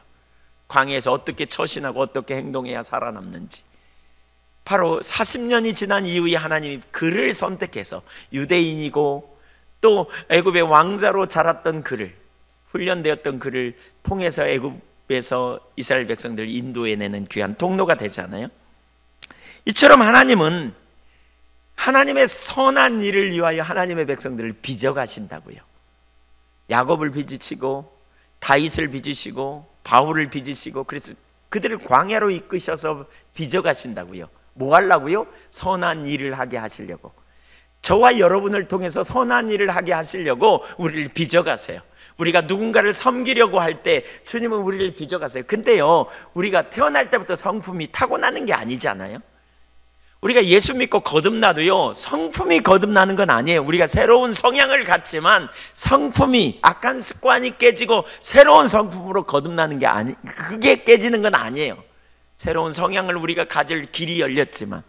광야에서 어떻게 처신하고 어떻게 행동해야 살아남는지. 바로 40년이 지난 이후에 하나님이 그를 선택해서 유대인이고 또 애굽의 왕자로 자랐던 그를, 훈련되었던 그를 통해서 애굽에서 이스라엘 백성들을 인도해내는 귀한 통로가 되잖아요. 이처럼 하나님은 하나님의 선한 일을 위하여 하나님의 백성들을 빚어가신다고요. 야곱을 빚으시고 다윗을 빚으시고 바울을 빚으시고, 그래서 그들을 광야로 이끄셔서 빚어가신다고요. 뭐 하려고요? 선한 일을 하게 하시려고. 저와 여러분을 통해서 선한 일을 하게 하시려고 우리를 빚어가세요. 우리가 누군가를 섬기려고 할 때 주님은 우리를 빚어가세요. 근데요, 우리가 태어날 때부터 성품이 타고나는 게 아니잖아요. 우리가 예수 믿고 거듭나도요, 성품이 거듭나는 건 아니에요. 우리가 새로운 성향을 갖지만 성품이, 악한 습관이 깨지고 새로운 성품으로 거듭나는 게 그게 깨지는 건 아니에요. 새로운 성향을 우리가 가질 길이 열렸지만.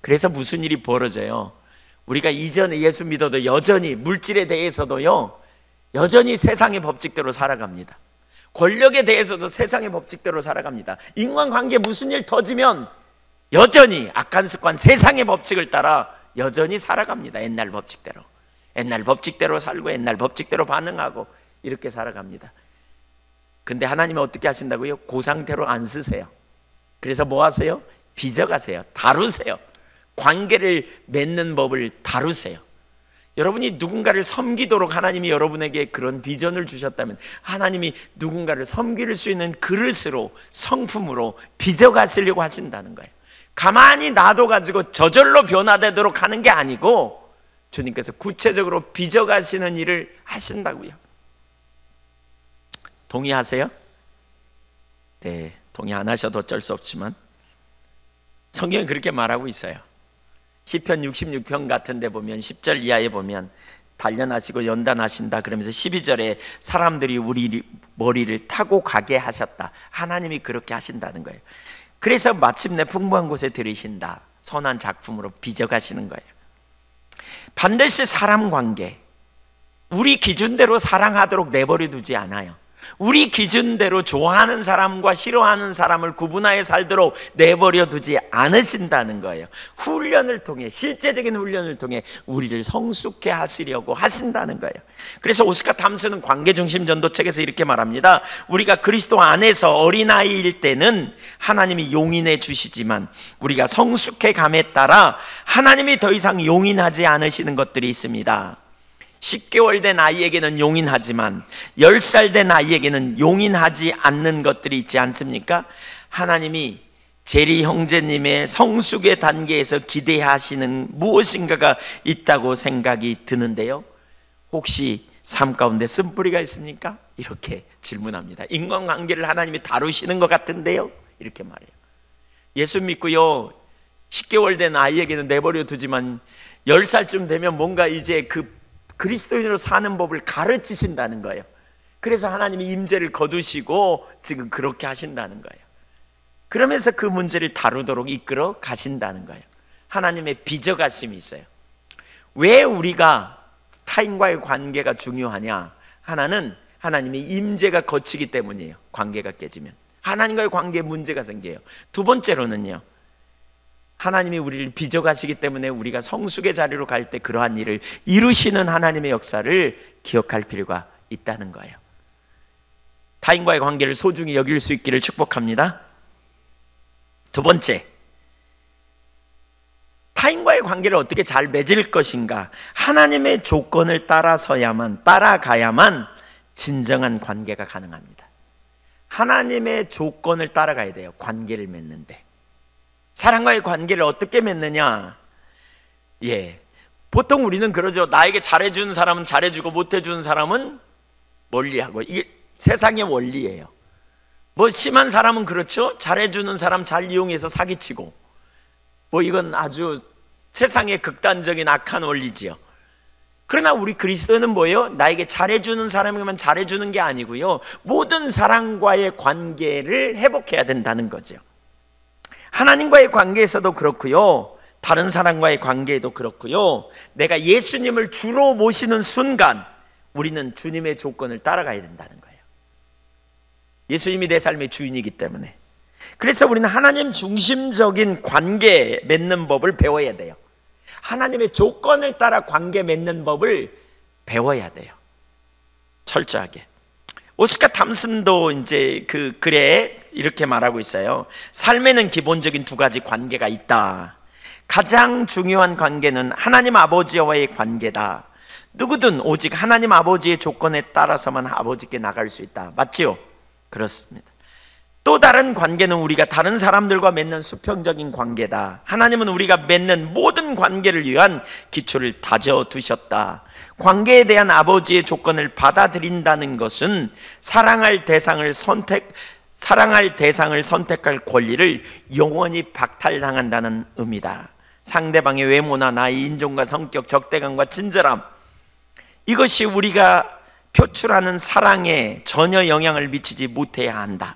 그래서 무슨 일이 벌어져요? 우리가 이전에 예수 믿어도 여전히 물질에 대해서도요, 여전히 세상의 법칙대로 살아갑니다. 권력에 대해서도 세상의 법칙대로 살아갑니다. 인간관계에 무슨 일 터지면 여전히 악한 습관, 세상의 법칙을 따라 여전히 살아갑니다. 옛날 법칙대로. 옛날 법칙대로 살고 옛날 법칙대로 반응하고 이렇게 살아갑니다. 근데 하나님은 어떻게 하신다고요? 그 상태로 안 쓰세요. 그래서 뭐 하세요? 빚어가세요. 다루세요. 관계를 맺는 법을 다루세요. 여러분이 누군가를 섬기도록 하나님이 여러분에게 그런 비전을 주셨다면 하나님이 누군가를 섬길 수 있는 그릇으로, 성품으로 빚어가시려고 하신다는 거예요. 가만히 놔둬가지고 저절로 변화되도록 하는 게 아니고 주님께서 구체적으로 빚어가시는 일을 하신다고요. 동의하세요? 네, 동의 안 하셔도 어쩔 수 없지만 성경은 그렇게 말하고 있어요. 시편 66편 같은 데 보면 10절 이하에 보면 단련하시고 연단하신다 그러면서 12절에 사람들이 우리 머리를 타고 가게 하셨다. 하나님이 그렇게 하신다는 거예요. 그래서 마침내 풍부한 곳에 들이신다. 선한 작품으로 빚어가시는 거예요. 반드시 사람 관계, 우리 기준대로 사랑하도록 내버려 두지 않아요. 우리 기준대로 좋아하는 사람과 싫어하는 사람을 구분하여 살도록 내버려 두지 않으신다는 거예요. 훈련을 통해, 실제적인 훈련을 통해 우리를 성숙해 하시려고 하신다는 거예요. 그래서 오스카 탐스는 관계중심 전도책에서 이렇게 말합니다. 우리가 그리스도 안에서 어린아이일 때는 하나님이 용인해 주시지만 우리가 성숙해 감에 따라 하나님이 더 이상 용인하지 않으시는 것들이 있습니다. 10개월 된 아이에게는 용인하지만 10살 된 아이에게는 용인하지 않는 것들이 있지 않습니까? 하나님이 제리 형제님의 성숙의 단계에서 기대하시는 무엇인가가 있다고 생각이 드는데요, 혹시 삶 가운데 쓴뿌리가 있습니까? 이렇게 질문합니다. 인간관계를 하나님이 다루시는 것 같은데요, 이렇게 말해요. 예수 믿고요 10개월 된 아이에게는 내버려 두지만 10살쯤 되면 뭔가 이제 그 그리스도인으로 사는 법을 가르치신다는 거예요. 그래서 하나님이 임재를 거두시고 지금 그렇게 하신다는 거예요. 그러면서 그 문제를 다루도록 이끌어 가신다는 거예요. 하나님의 빚어가심이 있어요. 왜 우리가 타인과의 관계가 중요하냐? 하나는 하나님의 임재가 거치기 때문이에요. 관계가 깨지면 하나님과의 관계에 문제가 생겨요. 두 번째로는요, 하나님이 우리를 빚어가시기 때문에 우리가 성숙의 자리로 갈 때 그러한 일을 이루시는 하나님의 역사를 기억할 필요가 있다는 거예요. 타인과의 관계를 소중히 여길 수 있기를 축복합니다. 두 번째, 타인과의 관계를 어떻게 잘 맺을 것인가? 하나님의 조건을 따라가야만 진정한 관계가 가능합니다. 하나님의 조건을 따라가야 돼요. 관계를 맺는데. 사람과의 관계를 어떻게 맺느냐? 보통 우리는 그러죠. 나에게 잘해주는 사람은 잘해주고 못해주는 사람은 멀리하고. 이게 세상의 원리예요. 뭐 심한 사람은 그렇죠. 잘해주는 사람 잘 이용해서 사기치고, 뭐 이건 아주 세상의 극단적인 악한 원리지요. 그러나 우리 그리스도는 뭐예요? 나에게 잘해주는 사람이면 잘해주는 게 아니고요, 모든 사람과의 관계를 회복해야 된다는 거죠. 하나님과의 관계에서도 그렇고요, 다른 사람과의 관계에도 그렇고요, 내가 예수님을 주로 모시는 순간 우리는 주님의 조건을 따라가야 된다는 거예요. 예수님이 내 삶의 주인이기 때문에. 그래서 우리는 하나님 중심적인 관계 맺는 법을 배워야 돼요. 하나님의 조건을 따라 관계 맺는 법을 배워야 돼요. 철저하게. 오스카 탐슨도 이제 그 글에 이렇게 말하고 있어요. 삶에는 기본적인 두 가지 관계가 있다. 가장 중요한 관계는 하나님 아버지와의 관계다. 누구든 오직 하나님 아버지의 조건에 따라서만 아버지께 나갈 수 있다. 맞지요? 그렇습니다. 또 다른 관계는 우리가 다른 사람들과 맺는 수평적인 관계다. 하나님은 우리가 맺는 모든 관계를 위한 기초를 다져두셨다. 관계에 대한 아버지의 조건을 받아들인다는 것은 사랑할 대상을 선택할 권리를 영원히 박탈당한다는 의미다. 상대방의 외모나 나이, 인종과 성격, 적대감과 친절함, 이것이 우리가 표출하는 사랑에 전혀 영향을 미치지 못해야 한다.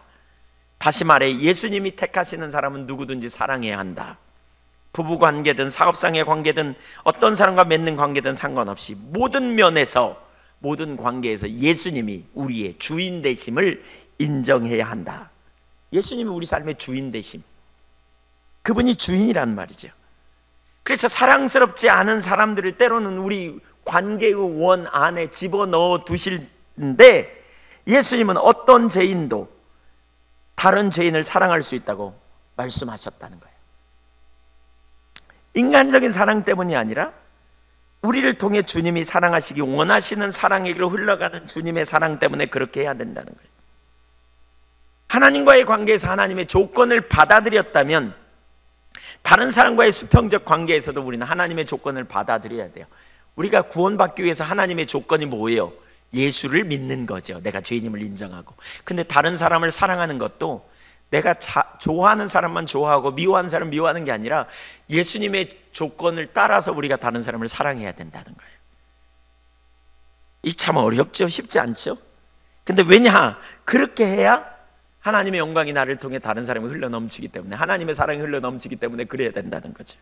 다시 말해 예수님이 택하시는 사람은 누구든지 사랑해야 한다. 부부관계든 사업상의 관계든 어떤 사람과 맺는 관계든 상관없이 모든 면에서, 모든 관계에서 예수님이 우리의 주인 되심을 인정해야 한다. 예수님이 우리 삶의 주인 되심, 그분이 주인이란 말이죠. 그래서 사랑스럽지 않은 사람들을 때로는 우리 관계의 원 안에 집어넣어 두실는데, 예수님은 어떤 죄인도 다른 죄인을 사랑할 수 있다고 말씀하셨다는 거예요. 인간적인 사랑 때문이 아니라 우리를 통해 주님이 사랑하시기 원하시는 사랑의 길로 흘러가는 주님의 사랑 때문에 그렇게 해야 된다는 거예요. 하나님과의 관계에서 하나님의 조건을 받아들였다면 다른 사람과의 수평적 관계에서도 우리는 하나님의 조건을 받아들여야 돼요. 우리가 구원받기 위해서 하나님의 조건이 뭐예요? 예수를 믿는 거죠. 내가 죄인임을 인정하고. 근데 다른 사람을 사랑하는 것도 내가 좋아하는 사람만 좋아하고 미워하는 사람 미워하는 게 아니라 예수님의 조건을 따라서 우리가 다른 사람을 사랑해야 된다는 거예요. 이 참 어렵죠? 쉽지 않죠? 근데 왜냐? 그렇게 해야 하나님의 영광이 나를 통해 다른 사람이 흘러넘치기 때문에, 하나님의 사랑이 흘러넘치기 때문에 그래야 된다는 거죠.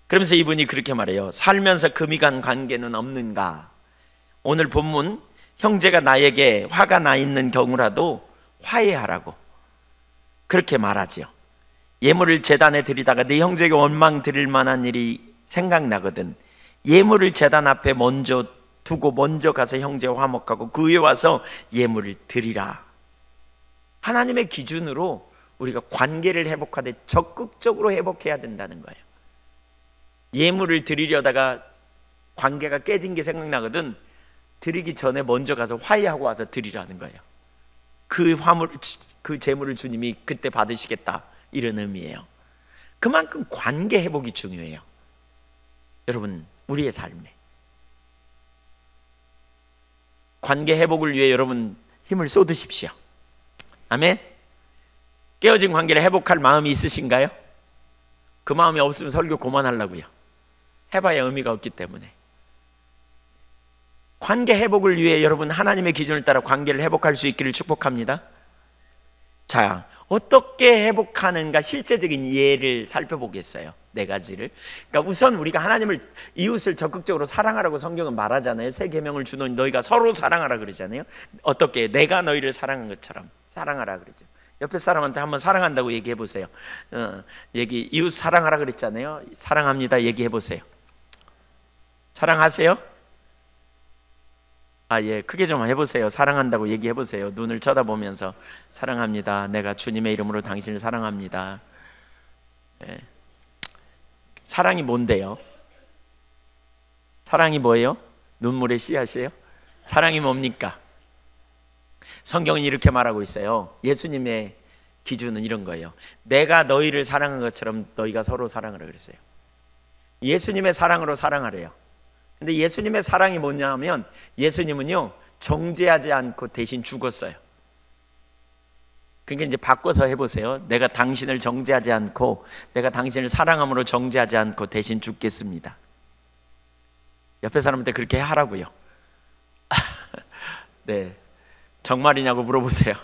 그러면서 이분이 그렇게 말해요. 살면서 금이 간 관계는 없는가? 오늘 본문, 형제가 나에게 화가 나 있는 경우라도 화해하라고 그렇게 말하죠. 예물을 제단에 드리다가 네 형제에게 원망 드릴 만한 일이 생각나거든 예물을 제단 앞에 먼저 두고 먼저 가서 형제와 화목하고 그 위에 와서 예물을 드리라. 하나님의 기준으로 우리가 관계를 회복하되 적극적으로 회복해야 된다는 거예요. 예물을 드리려다가 관계가 깨진 게 생각나거든 드리기 전에 먼저 가서 화해하고 와서 드리라는 거예요. 그 재물을 주님이 그때 받으시겠다, 이런 의미예요. 그만큼 관계 회복이 중요해요. 여러분, 우리의 삶에 관계 회복을 위해 여러분 힘을 쏟으십시오. 아멘. 깨어진 관계를 회복할 마음이 있으신가요? 그 마음이 없으면 설교 그만하려고요. 해봐야 의미가 없기 때문에. 관계 회복을 위해 여러분 하나님의 기준을 따라 관계를 회복할 수 있기를 축복합니다. 자, 어떻게 회복하는가 실제적인 예를 살펴보겠어요. 네 가지를. 그러니까 우선 우리가 하나님을, 이웃을 적극적으로 사랑하라고 성경은 말하잖아요. 새 계명을 주노니 너희가 서로 사랑하라 그러잖아요. 어떻게? 내가 너희를 사랑한 것처럼 사랑하라 그러죠. 옆에 사람한테 한번 사랑한다고 얘기해 보세요. 이웃 사랑하라 그랬잖아요. 사랑합니다 얘기해 보세요. 사랑하세요? 예, 크게 좀 해보세요. 사랑한다고 얘기해보세요. 눈을 쳐다보면서 사랑합니다. 내가 주님의 이름으로 당신을 사랑합니다. 예. 사랑이 뭔데요? 사랑이 뭐예요? 눈물의 씨앗이에요? 사랑이 뭡니까? 성경은 이렇게 말하고 있어요. 예수님의 기준은 이런 거예요. 내가 너희를 사랑한 것처럼 너희가 서로 사랑하라 그랬어요. 예수님의 사랑으로 사랑하래요. 근데 예수님의 사랑이 뭐냐면 예수님은요 정죄하지 않고 대신 죽었어요. 그러니까 이제 바꿔서 해보세요. 내가 당신을 정죄하지 않고, 내가 당신을 사랑함으로 정죄하지 않고 대신 죽겠습니다. 옆에 사람한테 그렇게 하라고요. 네, 정말이냐고 물어보세요.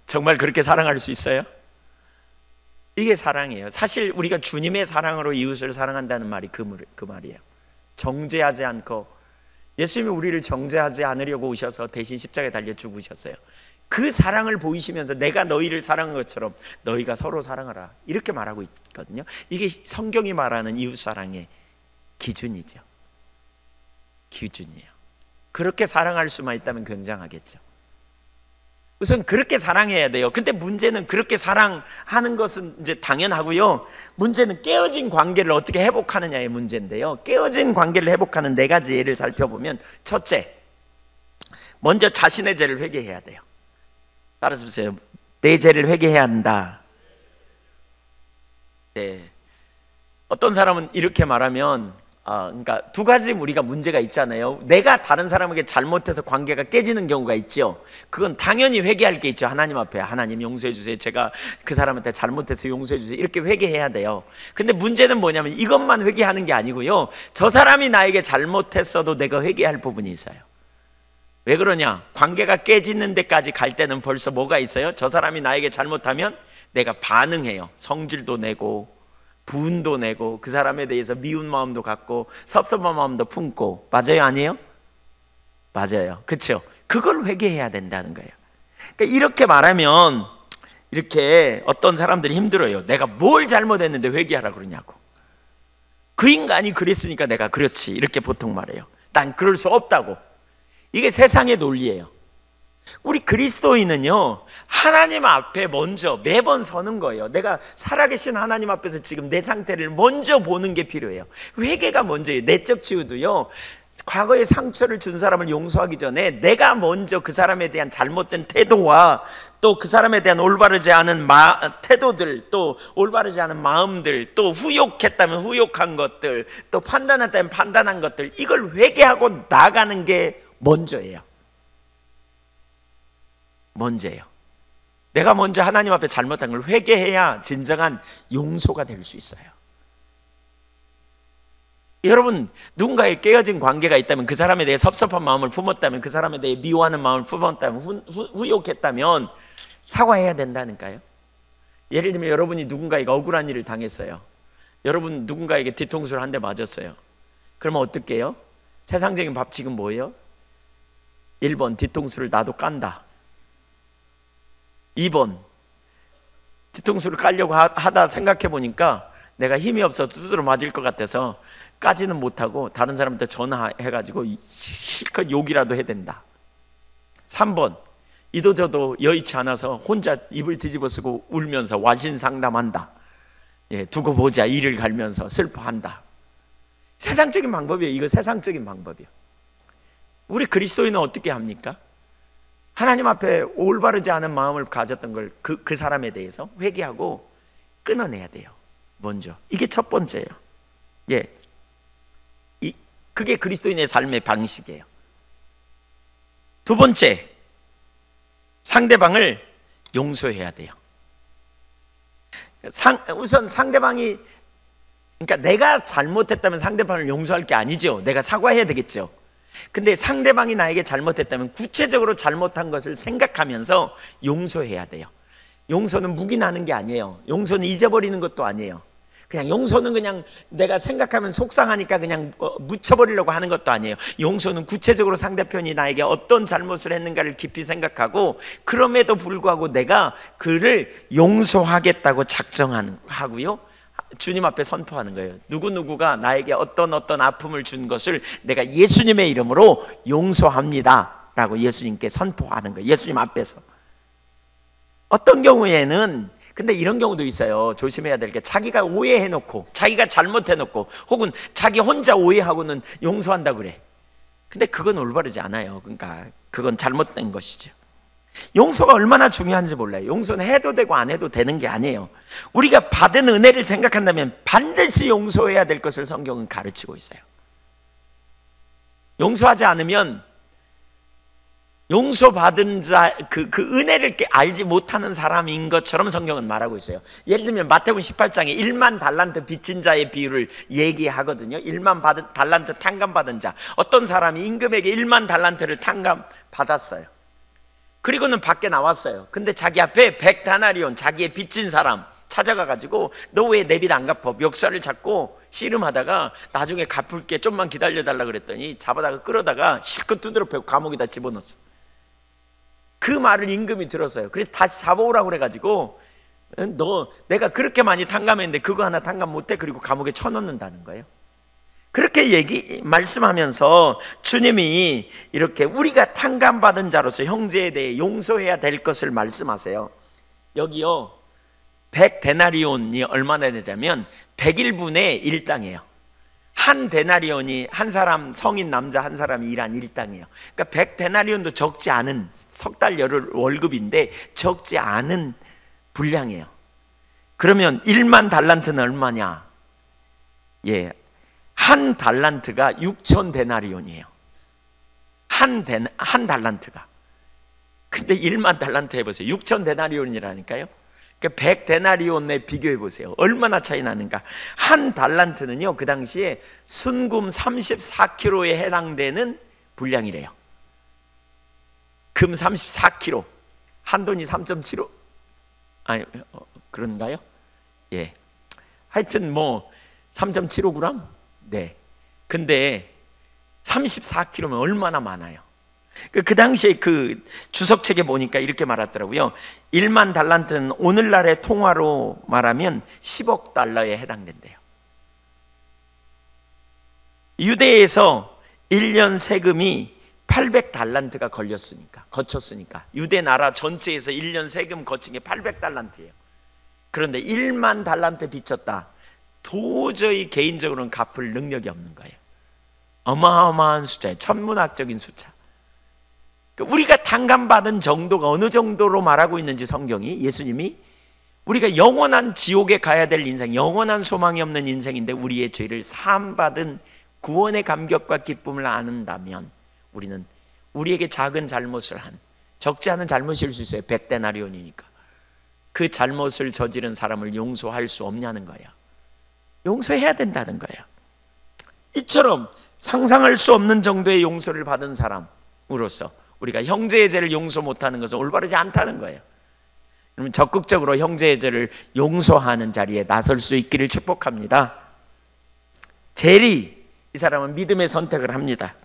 정말 그렇게 사랑할 수 있어요? 이게 사랑이에요. 사실 우리가 주님의 사랑으로 이웃을 사랑한다는 말이 그 말이에요. 정죄하지 않고, 예수님이 우리를 정죄하지 않으려고 오셔서 대신 십자가에 달려 죽으셨어요. 그 사랑을 보이시면서 내가 너희를 사랑한 것처럼 너희가 서로 사랑하라, 이렇게 말하고 있거든요. 이게 성경이 말하는 이웃 사랑의 기준이죠. 기준이에요. 그렇게 사랑할 수만 있다면 굉장하겠죠. 우선 그렇게 사랑해야 돼요. 근데 문제는 그렇게 사랑하는 것은 이제 당연하고요. 문제는 깨어진 관계를 어떻게 회복하느냐의 문제인데요. 깨어진 관계를 회복하는 네 가지 예를 살펴보면, 첫째, 먼저 자신의 죄를 회개해야 돼요. 따라서 보세요. 내 죄를 회개해야 한다. 네. 어떤 사람은 이렇게 말하면 그러니까 두 가지 우리가 문제가 있잖아요. 내가 다른 사람에게 잘못해서 관계가 깨지는 경우가 있죠. 그건 당연히 회개할 게 있죠. 하나님 앞에 하나님 용서해 주세요. 제가 그 사람한테 잘못해서 용서해 주세요. 이렇게 회개해야 돼요. 근데 문제는 뭐냐면 이것만 회개하는 게 아니고요. 저 사람이 나에게 잘못했어도 내가 회개할 부분이 있어요. 왜 그러냐? 관계가 깨지는 데까지 갈 때는 벌써 뭐가 있어요? 저 사람이 나에게 잘못하면 내가 반응해요. 성질도 내고 분도 내고 그 사람에 대해서 미운 마음도 갖고 섭섭한 마음도 품고. 맞아요? 아니에요? 맞아요. 그렇죠? 그걸 회개해야 된다는 거예요. 그러니까 이렇게 말하면 이렇게 어떤 사람들이 힘들어요. 내가 뭘 잘못했는데 회개하라 그러냐고. 그 인간이 그랬으니까 내가 그렇지 이렇게 보통 말해요. 난 그럴 수 없다고. 이게 세상의 논리예요. 우리 그리스도인은요, 하나님 앞에 먼저 매번 서는 거예요. 내가 살아계신 하나님 앞에서 지금 내 상태를 먼저 보는 게 필요해요. 회개가 먼저예요. 내적 치유도요, 과거에 상처를 준 사람을 용서하기 전에 내가 먼저 그 사람에 대한 잘못된 태도와 또 그 사람에 대한 올바르지 않은 태도들, 또 올바르지 않은 마음들, 또 후욕했다면 후욕한 것들, 또 판단했다면 판단한 것들, 이걸 회개하고 나가는 게 먼저예요. 먼저예요. 내가 먼저 하나님 앞에 잘못한 걸 회개해야 진정한 용서가 될 수 있어요. 여러분, 누군가의 깨어진 관계가 있다면, 그 사람에 대해 섭섭한 마음을 품었다면, 그 사람에 대해 미워하는 마음을 품었다면, 후욕했다면 사과해야 된다니까요. 예를 들면 여러분이 누군가에게 억울한 일을 당했어요. 여러분 누군가에게 뒤통수를 한 대 맞았어요. 그러면 어떻게 해요? 세상적인 법칙은 뭐예요? 1번, 뒤통수를 나도 깐다. 2번, 뒤통수를 깔려고 하다 생각해 보니까 내가 힘이 없어서 두드러 맞을 것 같아서 까지는 못하고 다른 사람한테 전화해가지고 실컷 욕이라도 해야 된다. 3번, 이도저도 여의치 않아서 혼자 입을 뒤집어 쓰고 울면서 와신상담한다. 두고 보자 이를 갈면서 슬퍼한다. 세상적인 방법이에요. 이거 세상적인 방법이에요. 우리 그리스도인은 어떻게 합니까? 하나님 앞에 올바르지 않은 마음을 가졌던 걸 그 사람에 대해서 회개하고 끊어내야 돼요. 먼저. 이게 첫 번째예요. 그게 그리스도인의 삶의 방식이에요. 두 번째, 상대방을 용서해야 돼요. 우선 상대방이, 그러니까 내가 잘못했다면 상대방을 용서할 게 아니죠. 내가 사과해야 되겠죠. 근데 상대방이 나에게 잘못했다면 구체적으로 잘못한 것을 생각하면서 용서해야 돼요. 용서는 묵인하는 게 아니에요. 용서는 잊어버리는 것도 아니에요. 그냥 용서는 그냥 내가 생각하면 속상하니까 그냥 묻혀버리려고 하는 것도 아니에요. 용서는 구체적으로 상대편이 나에게 어떤 잘못을 했는가를 깊이 생각하고, 그럼에도 불구하고 내가 그를 용서하겠다고 작정하고요, 주님 앞에 선포하는 거예요. 누구누구가 나에게 어떤 아픔을 준 것을 내가 예수님의 이름으로 용서합니다 라고 예수님께 선포하는 거예요. 예수님 앞에서. 어떤 경우에는, 근데 이런 경우도 있어요. 조심해야 될 게, 자기가 오해해놓고 자기가 잘못해놓고 혹은 자기 혼자 오해하고는 용서한다 그래. 근데 그건 올바르지 않아요. 그러니까 그건 잘못된 것이죠. 용서가 얼마나 중요한지 몰라요. 용서는 해도 되고 안 해도 되는 게 아니에요. 우리가 받은 은혜를 생각한다면 반드시 용서해야 될 것을 성경은 가르치고 있어요. 용서하지 않으면 용서받은 자, 그 은혜를 알지 못하는 사람인 것처럼 성경은 말하고 있어요. 예를 들면 마태복음 18장에 1만 달란트 빚진 자의 비유를 얘기하거든요. 1만 달란트 탕감받은 자, 어떤 사람이 임금에게 1만 달란트를 탕감받았어요. 그리고는 밖에 나왔어요. 근데 자기 앞에 100다나리온, 자기의 빚진 사람 찾아가가지고 너 왜 내 빚 안 갚아? 멱살을 잡고 씨름하다가 나중에 갚을게, 좀만 기다려달라 그랬더니 잡아다가 끌어다가 실컷 두드려 패고 감옥에다 집어넣었어. 그 말을 임금이 들었어요. 그래서 다시 잡아오라고 그래가지고, 너 내가 그렇게 많이 탕감했는데 그거 하나 탕감 못해? 그리고 감옥에 쳐넣는다는 거예요. 그렇게 말씀하면서 주님이 이렇게 우리가 탕감받은 자로서 형제에 대해 용서해야 될 것을 말씀하세요. 여기요, 100데나리온이 얼마나 되냐면 101분의 1당이에요. 한 데나리온이 한 사람, 성인 남자 한 사람이 일한 일당이에요. 그러니까 100 데나리온도 적지 않은, 석 달 열흘 월급인데 적지 않은 분량이에요. 그러면 1만 달란트는 얼마냐? 예, 한 달란트가 6천 데나리온이에요. 한 달란트가. 근데 1만 달란트 해보세요. 6천 데나리온이라니까요. 그러니까 100 데나리온에 비교해 보세요. 얼마나 차이 나는가. 한 달란트는요, 그 당시에 순금 34kg에 해당되는 분량이래요. 금 34kg. 한 돈이 3.75. 아니, 그런가요? 예. 하여튼 뭐 3.75g? 네. 근데 34kg면 얼마나 많아요. 그 당시에 그 주석책에 보니까 이렇게 말하더라고요. 1만 달란트는 오늘날의 통화로 말하면 10억 달러에 해당된대요. 유대에서 1년 세금이 800달란트가 거쳤으니까 유대 나라 전체에서 1년 세금 거친 게 800달란트예요. 그런데 1만 달란트 빚졌다. 도저히 개인적으로는 갚을 능력이 없는 거예요. 어마어마한 숫자예요. 천문학적인 숫자. 우리가 탕감받은 정도가 어느 정도로 말하고 있는지 성경이, 예수님이 우리가 영원한 지옥에 가야 될 인생, 영원한 소망이 없는 인생인데 우리의 죄를 사함받은 구원의 감격과 기쁨을 아는다면 우리는 우리에게 작은 잘못을 한, 적지 않은 잘못일 수 있어요. 100데나리온이니까 그 잘못을 저지른 사람을 용서할 수 없냐는 거예요. 용서해야 된다는 거예요. 이처럼 상상할 수 없는 정도의 용서를 받은 사람으로서 우리가 형제의 죄를 용서 못하는 것은 올바르지 않다는 거예요. 그러면 적극적으로 형제의 죄를 용서하는 자리에 나설 수 있기를 축복합니다. 제리, 이 사람은 믿음의 선택을 합니다.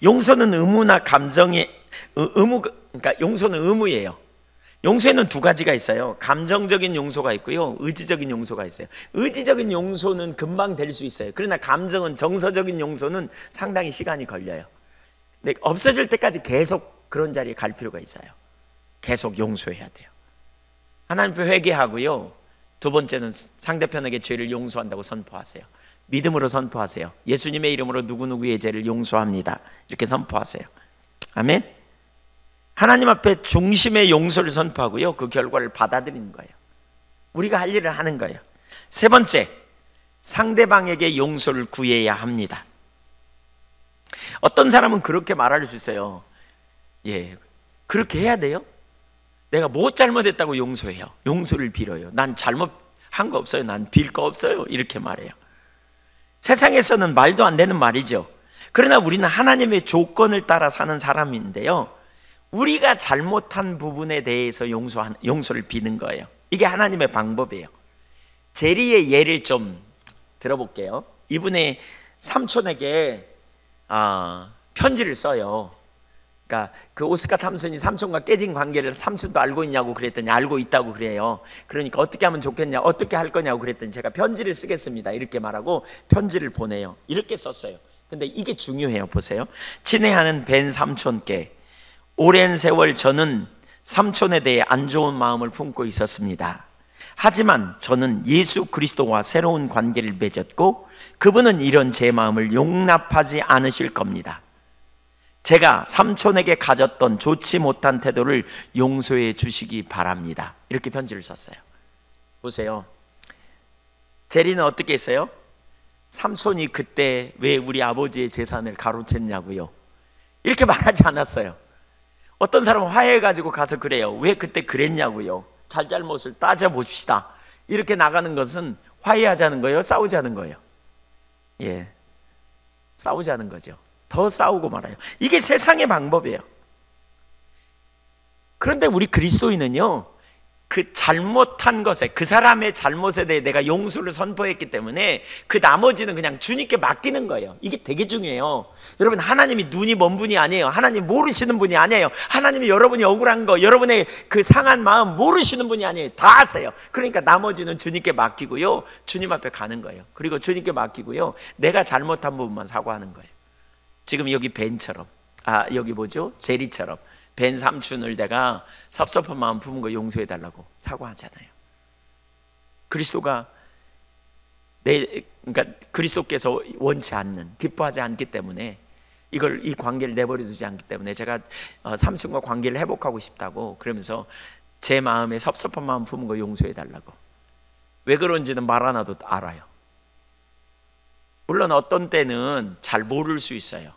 용서는 의무나 감정의 그러니까 용서는 의무예요. 용서에는 두 가지가 있어요. 감정적인 용서가 있고요, 의지적인 용서가 있어요. 의지적인 용서는 금방 될 수 있어요. 그러나 감정은, 정서적인 용서는 상당히 시간이 걸려요. 근데 없어질 때까지 계속 그런 자리에 갈 필요가 있어요. 계속 용서해야 돼요. 하나님 앞에 회개하고요, 두 번째는 상대편에게 죄를 용서한다고 선포하세요. 믿음으로 선포하세요. 예수님의 이름으로 누구누구의 죄를 용서합니다. 이렇게 선포하세요. 아멘. 하나님 앞에 중심의 용서를 선포하고요, 그 결과를 받아들이는 거예요. 우리가 할 일을 하는 거예요. 세 번째, 상대방에게 용서를 구해야 합니다. 어떤 사람은 그렇게 말할 수 있어요. 예, 그렇게 해야 돼요? 내가 뭐 잘못했다고 용서해요? 용서를 빌어요. 난 잘못한 거 없어요. 난 빌 거 없어요. 이렇게 말해요. 세상에서는 말도 안 되는 말이죠. 그러나 우리는 하나님의 조건을 따라 사는 사람인데요, 우리가 잘못한 부분에 대해서 용서를 비는 거예요. 이게 하나님의 방법이에요. 제리의 예를 좀 들어볼게요. 이분의 삼촌에게 편지를 써요. 그러니까 그 오스카 탐슨이 삼촌과 깨진 관계를 삼촌도 알고 있냐고 그랬더니 알고 있다고 그래요. 그러니까 어떻게 하면 좋겠냐, 어떻게 할 거냐고 그랬더니 제가 편지를 쓰겠습니다, 이렇게 말하고 편지를 보내요. 이렇게 썼어요. 근데 이게 중요해요. 보세요. 친애하는 벤 삼촌께, 오랜 세월 저는 삼촌에 대해 안 좋은 마음을 품고 있었습니다. 하지만 저는 예수 그리스도와 새로운 관계를 맺었고 그분은 이런 제 마음을 용납하지 않으실 겁니다. 제가 삼촌에게 가졌던 좋지 못한 태도를 용서해 주시기 바랍니다. 이렇게 편지를 썼어요. 보세요. 제리는 어떻게 했어요? 삼촌이 그때 왜 우리 아버지의 재산을 가로챘냐고요, 이렇게 말하지 않았어요. 어떤 사람은 화해해가지고 가서 그래요. 왜 그때 그랬냐고요. 잘잘못을 따져봅시다. 이렇게 나가는 것은 화해하자는 거예요? 싸우자는 거예요? 예, 싸우자는 거죠. 더 싸우고 말아요. 이게 세상의 방법이에요. 그런데 우리 그리스도인은요, 그 잘못한 것에, 그 사람의 잘못에 대해 내가 용서를 선포했기 때문에 그 나머지는 그냥 주님께 맡기는 거예요. 이게 되게 중요해요. 여러분, 하나님이 눈이 먼 분이 아니에요. 하나님 모르시는 분이 아니에요. 하나님이 여러분이 억울한 거, 여러분의 그 상한 마음 모르시는 분이 아니에요. 다 아세요. 그러니까 나머지는 주님께 맡기고요, 주님 앞에 가는 거예요. 그리고 주님께 맡기고요, 내가 잘못한 부분만 사과하는 거예요. 지금 여기 벤처럼, 여기 뭐죠? 제리처럼 벤 삼촌을 내가 섭섭한 마음 품은 거 용서해달라고 사과하잖아요. 그리스도가 그러니까 그리스도께서 원치 않는, 기뻐하지 않기 때문에 이 관계를 내버려 두지 않기 때문에 제가 삼촌과 관계를 회복하고 싶다고 그러면서 제 마음에 섭섭한 마음 품은 거 용서해 달라고. 왜 그런지는 말 안 해도 알아요. 물론 어떤 때는 잘 모를 수 있어요.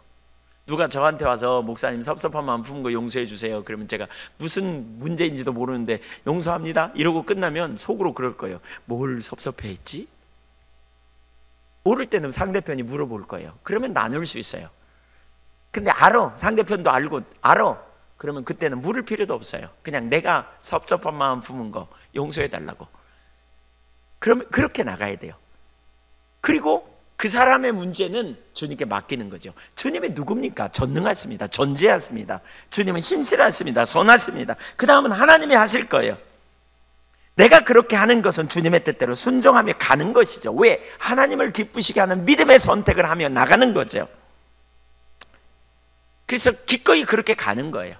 누가 저한테 와서 목사님 섭섭한 마음 품은 거 용서해 주세요 그러면 제가 무슨 문제인지도 모르는데 용서합니다 이러고 끝나면 속으로 그럴 거예요. 뭘 섭섭해 했지? 모를 때는 상대편이 물어볼 거예요. 그러면 나눌 수 있어요. 근데 알아, 상대편도 알고 알아, 그러면 그때는 물을 필요도 없어요. 그냥 내가 섭섭한 마음 품은 거 용서해 달라고. 그러면 그렇게 나가야 돼요. 그리고 그 사람의 문제는 주님께 맡기는 거죠. 주님이 누굽니까? 전능하십니다. 전지하십니다. 주님은 신실하십니다. 선하십니다. 그 다음은 하나님이 하실 거예요. 내가 그렇게 하는 것은 주님의 뜻대로 순종하며 가는 것이죠. 왜? 하나님을 기쁘시게 하는 믿음의 선택을 하며 나가는 거죠. 그래서 기꺼이 그렇게 가는 거예요.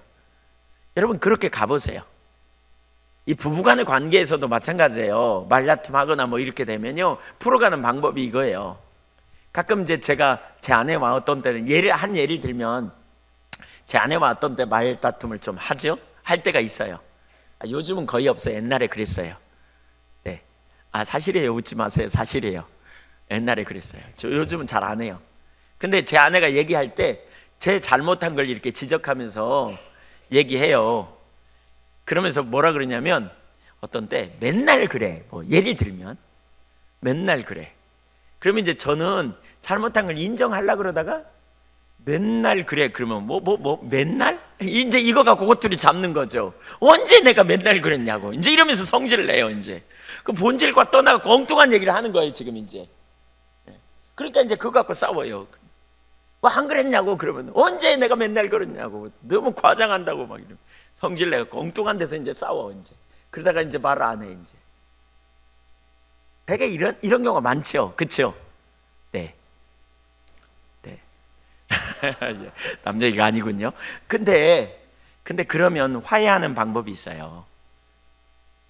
여러분 그렇게 가보세요. 이 부부간의 관계에서도 마찬가지예요. 말다툼하거나 뭐 이렇게 되면요, 풀어가는 방법이 이거예요. 가끔 이제 제가 제 아내와 어떤 때는 예를 들면 제 아내와 어떤 때 말다툼을 좀 하죠. 할 때가 있어요. 요즘은 거의 없어요. 옛날에 그랬어요. 네. 사실이에요. 웃지 마세요. 사실이에요. 옛날에 그랬어요. 저 요즘은 잘 안 해요. 근데 제 아내가 얘기할 때 제 잘못한 걸 이렇게 지적하면서 얘기해요. 그러면서 뭐라 그러냐면 어떤 때 맨날 그래. 뭐 예를 들면 맨날 그래. 그러면 이제 저는 잘못한 걸 인정하려고 그러다가 맨날 그래. 그러면 맨날? 이제 이거 갖고 꼬투리 잡는 거죠. 언제 내가 맨날 그랬냐고. 이제 이러면서 성질을 내요, 이제. 그 본질과 떠나고 엉뚱한 얘기를 하는 거예요, 지금 이제. 그러니까 이제 그거 갖고 싸워요. 뭐 안 그랬냐고. 그러면 언제 내가 맨날 그랬냐고. 너무 과장한다고 막 이러면 성질 내고 엉뚱한 데서 이제 싸워, 이제. 그러다가 이제 말을 안 해, 이제. 되게 이런 경우가 많죠. 그렇죠? 네. 남자 얘기가 아니군요. 근데 그러면 화해하는 방법이 있어요.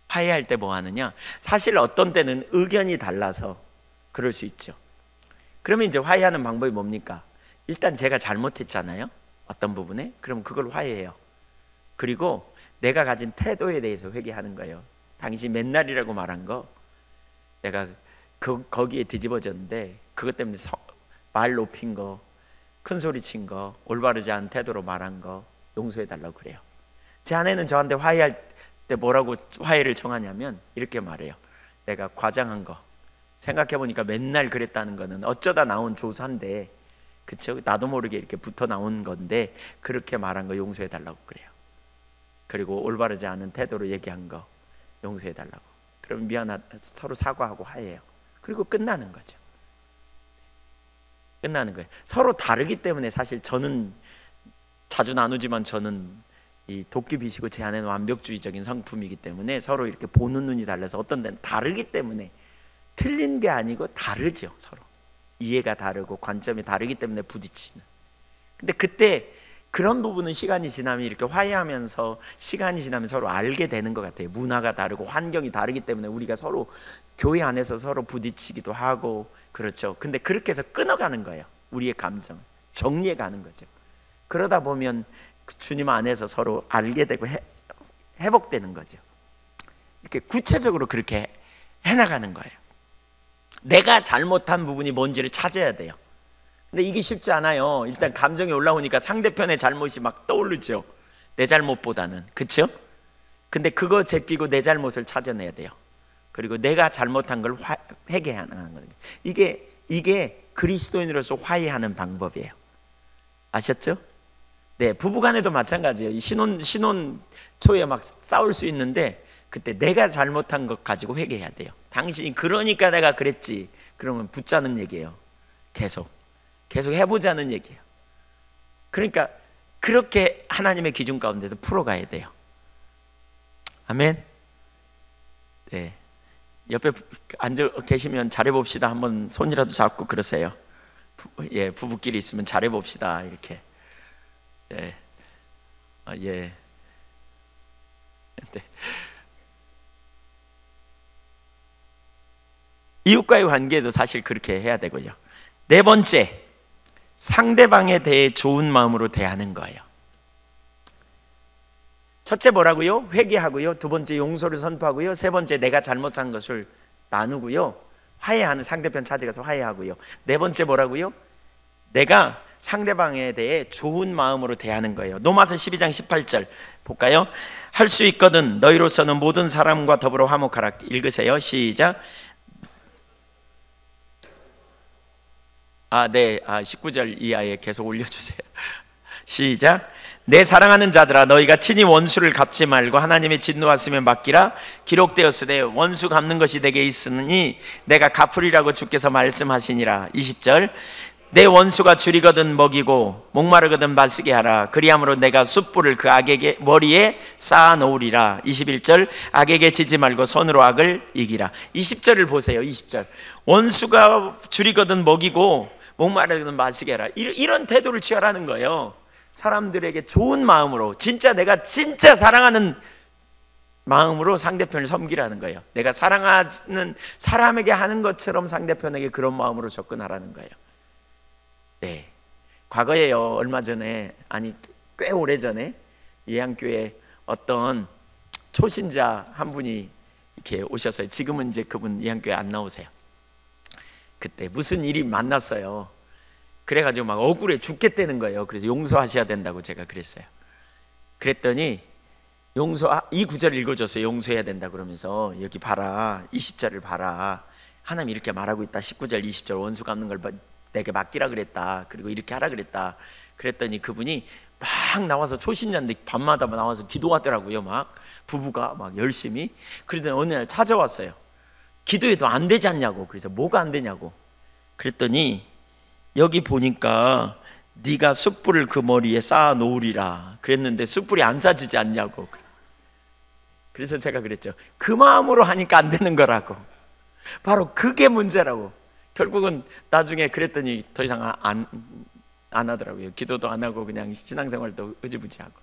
화해할 때 뭐 하느냐? 사실 어떤 때는 의견이 달라서 그럴 수 있죠. 그러면 이제 화해하는 방법이 뭡니까? 일단 제가 잘못했잖아요, 어떤 부분에. 그럼 그걸 화해해요. 그리고 내가 가진 태도에 대해서 회개하는 거예요. 당신 맨날이라고 말한 거 내가 거기에 뒤집어졌는데 그것 때문에 말 높인 거, 큰 소리 친 거, 올바르지 않은 태도로 말한 거 용서해 달라고 그래요. 제 아내는 저한테 화해할 때 뭐라고 화해를 정하냐면 이렇게 말해요. 내가 과장한 거 생각해보니까 맨날 그랬다는 거는 어쩌다 나온 조사인데, 그쵸? 나도 모르게 이렇게 붙어 나온 건데 그렇게 말한 거 용서해 달라고 그래요. 그리고 올바르지 않은 태도로 얘기한 거 용서해 달라고. 그럼 서로 사과하고 화해해요. 그리고 끝나는 거죠. 끝나는 거예요. 서로 다르기 때문에 사실 저는 자주 나누지만 저는 이 도끼비시고 제 안에는 완벽주의적인 성품이기 때문에 서로 이렇게 보는 눈이 달라서 어떤 데는 다르기 때문에 틀린 게 아니고 다르죠. 서로 이해가 다르고 관점이 다르기 때문에 부딪히는. 근데 그때 그런 부분은 시간이 지나면 이렇게 화해하면서 시간이 지나면 서로 알게 되는 것 같아요. 문화가 다르고 환경이 다르기 때문에 우리가 서로 교회 안에서 서로 부딪히기도 하고 그렇죠. 근데 그렇게 해서 끊어가는 거예요. 우리의 감정 정리해 가는 거죠. 그러다 보면 주님 안에서 서로 알게 되고 회복되는 거죠. 이렇게 구체적으로 그렇게 해나가는 거예요. 내가 잘못한 부분이 뭔지를 찾아야 돼요. 근데 이게 쉽지 않아요. 일단 감정이 올라오니까 상대편의 잘못이 막 떠오르죠. 내 잘못보다는. 그렇죠? 근데 그거 제끼고 내 잘못을 찾아내야 돼요. 그리고 내가 잘못한 걸 회개하는 거예요. 이게 그리스도인으로서 화해하는 방법이에요. 아셨죠? 네, 부부간에도 마찬가지예요. 신혼 초에 막 싸울 수 있는데 그때 내가 잘못한 것 가지고 회개해야 돼요. 당신이 그러니까 내가 그랬지. 그러면 붙자는 얘기예요. 계속 해보자는 얘기예요. 그러니까 그렇게 하나님의 기준 가운데서 풀어가야 돼요. 아멘. 네, 옆에 앉아 계시면 잘해봅시다. 한번 손이라도 잡고 그러세요. 부부끼리 있으면 잘해봅시다. 이렇게. 네. 예. 네. 이웃과의 관계에도 사실 그렇게 해야 되고요. 네 번째, 상대방에 대해 좋은 마음으로 대하는 거예요. 첫째 뭐라고요? 회개하고요. 두 번째 용서를 선포하고요. 세 번째 내가 잘못한 것을 나누고요. 화해하는, 상대편 찾아가서 화해하고요. 네 번째 뭐라고요? 내가 상대방에 대해 좋은 마음으로 대하는 거예요. 로마서 12장 18절 볼까요? 할 수 있거든 너희로서는 모든 사람과 더불어 화목하라. 읽으세요. 시작. 19절 이하에 계속 올려주세요. 시작. 내 사랑하는 자들아 너희가 친히 원수를 갚지 말고 하나님의 진노하심에 맡기라. 기록되었으되 원수 갚는 것이 내게 있으니 내가 갚으리라고 주께서 말씀하시니라. 20절. 내 원수가 줄이거든 먹이고 목마르거든 마시게 하라. 그리함으로 내가 숯불을 그 악에게 머리에 쌓아 놓으리라. 21절. 악에게 지지 말고 손으로 악을 이기라. 20절을 보세요. 20절. 원수가 줄이거든 먹이고 목마르거든 마시게 하라. 이런 태도를 취하라는 거예요. 사람들에게 좋은 마음으로, 진짜 내가 진짜 사랑하는 마음으로 상대편을 섬기라는 거예요. 내가 사랑하는 사람에게 하는 것처럼 상대편에게 그런 마음으로 접근하라는 거예요. 네, 과거에요, 얼마 전에, 아니 꽤 오래전에 예양교회 어떤 초신자 한 분이 이렇게 오셨어요. 지금은 이제 그분 예양교회 안 나오세요. 그때 무슨 일이 만났어요. 그래가지고 막 억울해 죽겠다는 거예요. 그래서 용서하셔야 된다고 제가 그랬어요. 그랬더니 이 구절을 읽어줬어요. 용서해야 된다 그러면서 여기 봐라, 20절을 봐라. 하나님 이렇게 말하고 있다. 19절 20절 원수 갚는 걸 내게 맡기라 그랬다. 그리고 이렇게 하라 그랬다. 그랬더니 그분이 막 나와서, 초신자인데 밤마다 나와서 기도하더라고요. 막 부부가 막 열심히. 그러더니 어느 날 찾아왔어요. 기도해도 안 되지 않냐고. 그래서 뭐가 안 되냐고. 그랬더니 여기 보니까 네가 숯불을 그 머리에 쌓아 놓으리라 그랬는데 숯불이 안 쌓지지 않냐고. 그래서 제가 그랬죠. 그 마음으로 하니까 안 되는 거라고. 바로 그게 문제라고. 결국은 나중에 그랬더니 더 이상 안 하더라고요. 기도도 안 하고 그냥 신앙생활도 흐지부지하고.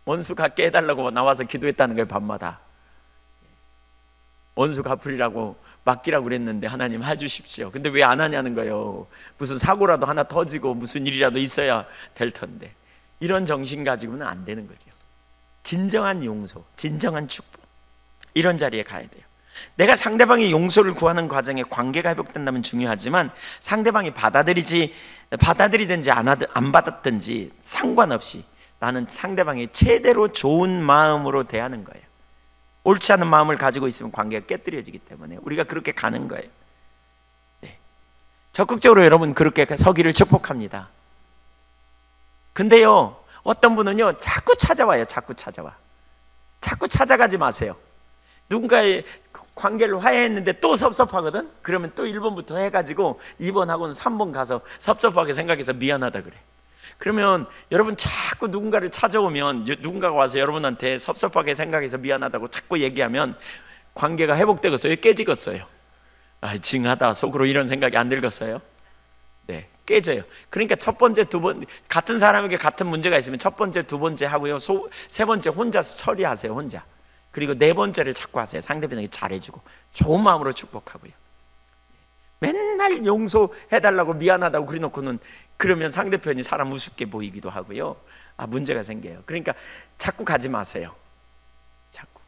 원수 갚게 해달라고 나와서 기도했다는 거예요. 밤마다 원수 갚으리라고 맡기라고 그랬는데 하나님 해주십시오. 근데 왜 안 하냐는 거예요. 무슨 사고라도 하나 터지고 무슨 일이라도 있어야 될 텐데. 이런 정신 가지고는 안 되는 거죠. 진정한 용서, 진정한 축복, 이런 자리에 가야 돼요. 내가 상대방의 용서를 구하는 과정에 관계가 회복된다면 중요하지만 상대방이 받아들이든지 안 받았든지 상관없이 나는 상대방이 최대로 좋은 마음으로 대하는 거예요. 옳지 않은 마음을 가지고 있으면 관계가 깨뜨려지기 때문에 우리가 그렇게 가는 거예요. 네. 적극적으로 여러분 그렇게 서기를 축복합니다. 근데요, 어떤 분은요 자꾸 찾아와요. 자꾸 찾아가지 마세요. 누군가의 관계를 화해했는데 또 섭섭하거든? 그러면 또 1번부터 해가지고 2번하고는 3번 가서 섭섭하게 생각해서 미안하다 그래. 그러면 여러분 자꾸 누군가를 찾아오면, 누군가가 와서 여러분한테 섭섭하게 생각해서 미안하다고 자꾸 얘기하면 관계가 회복되겠어요? 깨지겠어요? 징하다, 속으로 이런 생각이 안 들겠어요? 네, 깨져요. 그러니까 첫 번째, 두 번, 같은 사람에게 같은 문제가 있으면 첫 번째, 두 번째 하고요, 세 번째 혼자서 처리하세요. 혼자. 그리고 네 번째를 자꾸 하세요. 상대방에게 잘해주고 좋은 마음으로 축복하고요. 맨날 용서해달라고 미안하다고 그래놓고는, 그러면 상대편이 사람 우습게 보이기도 하고요. 문제가 생겨요. 그러니까 자꾸 가지 마세요. 자꾸.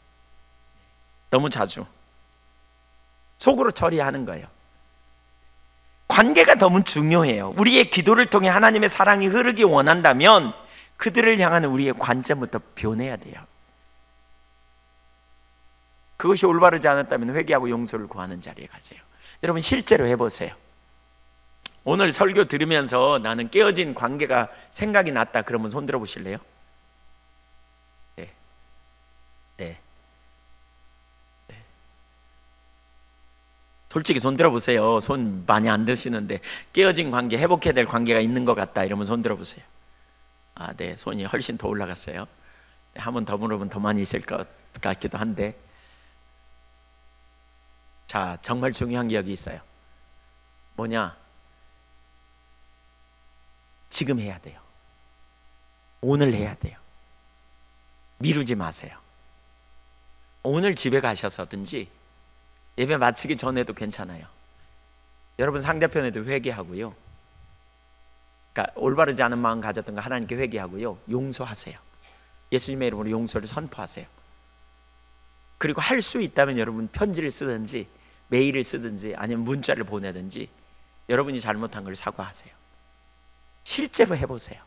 너무 자주. 속으로 처리하는 거예요. 관계가 너무 중요해요. 우리의 기도를 통해 하나님의 사랑이 흐르기 원한다면 그들을 향하는 우리의 관점부터 변해야 돼요. 그것이 올바르지 않았다면 회개하고 용서를 구하는 자리에 가세요. 여러분 실제로 해보세요. 오늘 설교 들으면서 나는 깨어진 관계가 생각이 났다 그러면 손 들어보실래요? 네. 네. 네. 솔직히 손 들어보세요. 손 많이 안 드시는데 깨어진 관계, 회복해야 될 관계가 있는 것 같다 이러면 손 들어보세요. 네, 손이 훨씬 더 올라갔어요. 네, 한 번 더 물어보면 더 많이 있을 것 같기도 한데, 자, 정말 중요한 게 여기 있어요. 뭐냐? 지금 해야 돼요. 오늘 해야 돼요. 미루지 마세요. 오늘 집에 가셔서든지 예배 마치기 전에도 괜찮아요. 여러분 상대편에도 회개하고요. 그러니까 올바르지 않은 마음 가졌던 거 하나님께 회개하고요. 용서하세요. 예수님의 이름으로 용서를 선포하세요. 그리고 할 수 있다면 여러분 편지를 쓰든지 메일을 쓰든지 아니면 문자를 보내든지 여러분이 잘못한 걸 사과하세요. 실제로 해보세요.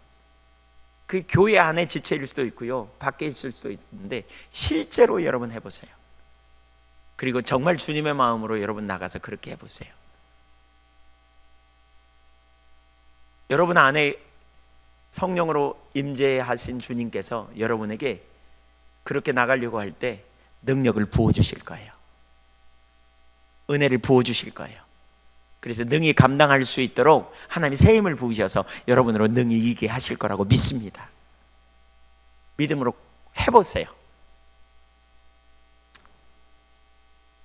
그 교회 안에 지체일 수도 있고요, 밖에 있을 수도 있는데 실제로 여러분 해보세요. 그리고 정말 주님의 마음으로 여러분 나가서 그렇게 해보세요. 여러분 안에 성령으로 임재하신 주님께서 여러분에게 그렇게 나가려고 할 때 능력을 부어주실 거예요. 은혜를 부어주실 거예요. 그래서 능히 감당할 수 있도록 하나님이 새 힘을 부으셔서 여러분으로 능히 이기게 하실 거라고 믿습니다. 믿음으로 해보세요.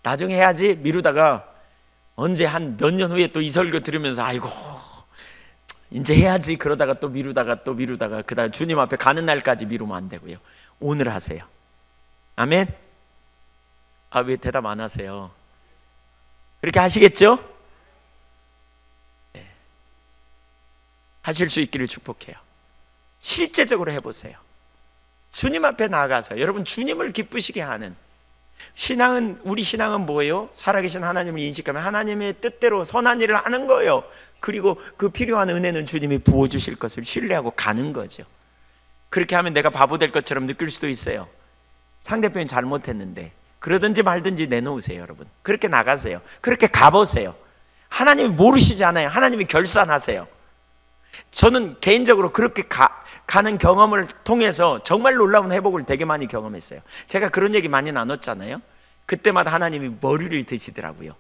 나중에 해야지 미루다가 언제 한 몇 년 후에 또 이 설교 들으면서 아이고 이제 해야지 그러다가 또 미루다가 그다음 주님 앞에 가는 날까지 미루면 안 되고요. 오늘 하세요. 아멘. 아, 왜 대답 안 하세요? 그렇게 하시겠죠? 네. 하실 수 있기를 축복해요. 실제적으로 해보세요. 주님 앞에 나가서 여러분 주님을 기쁘시게 하는 신앙은, 우리 신앙은 뭐예요? 살아계신 하나님을 인식하면 하나님의 뜻대로 선한 일을 하는 거예요. 그리고 그 필요한 은혜는 주님이 부어주실 것을 신뢰하고 가는 거죠. 그렇게 하면 내가 바보 될 것처럼 느낄 수도 있어요. 상대편이 잘못했는데 그러든지 말든지 내놓으세요. 여러분 그렇게 나가세요. 그렇게 가보세요. 하나님이 모르시지 않아요. 하나님이 결산하세요. 저는 개인적으로 그렇게 가는 경험을 통해서 정말 놀라운 회복을 되게 많이 경험했어요. 제가 그런 얘기 많이 나눴잖아요. 그때마다 하나님이 머리를 드시더라고요.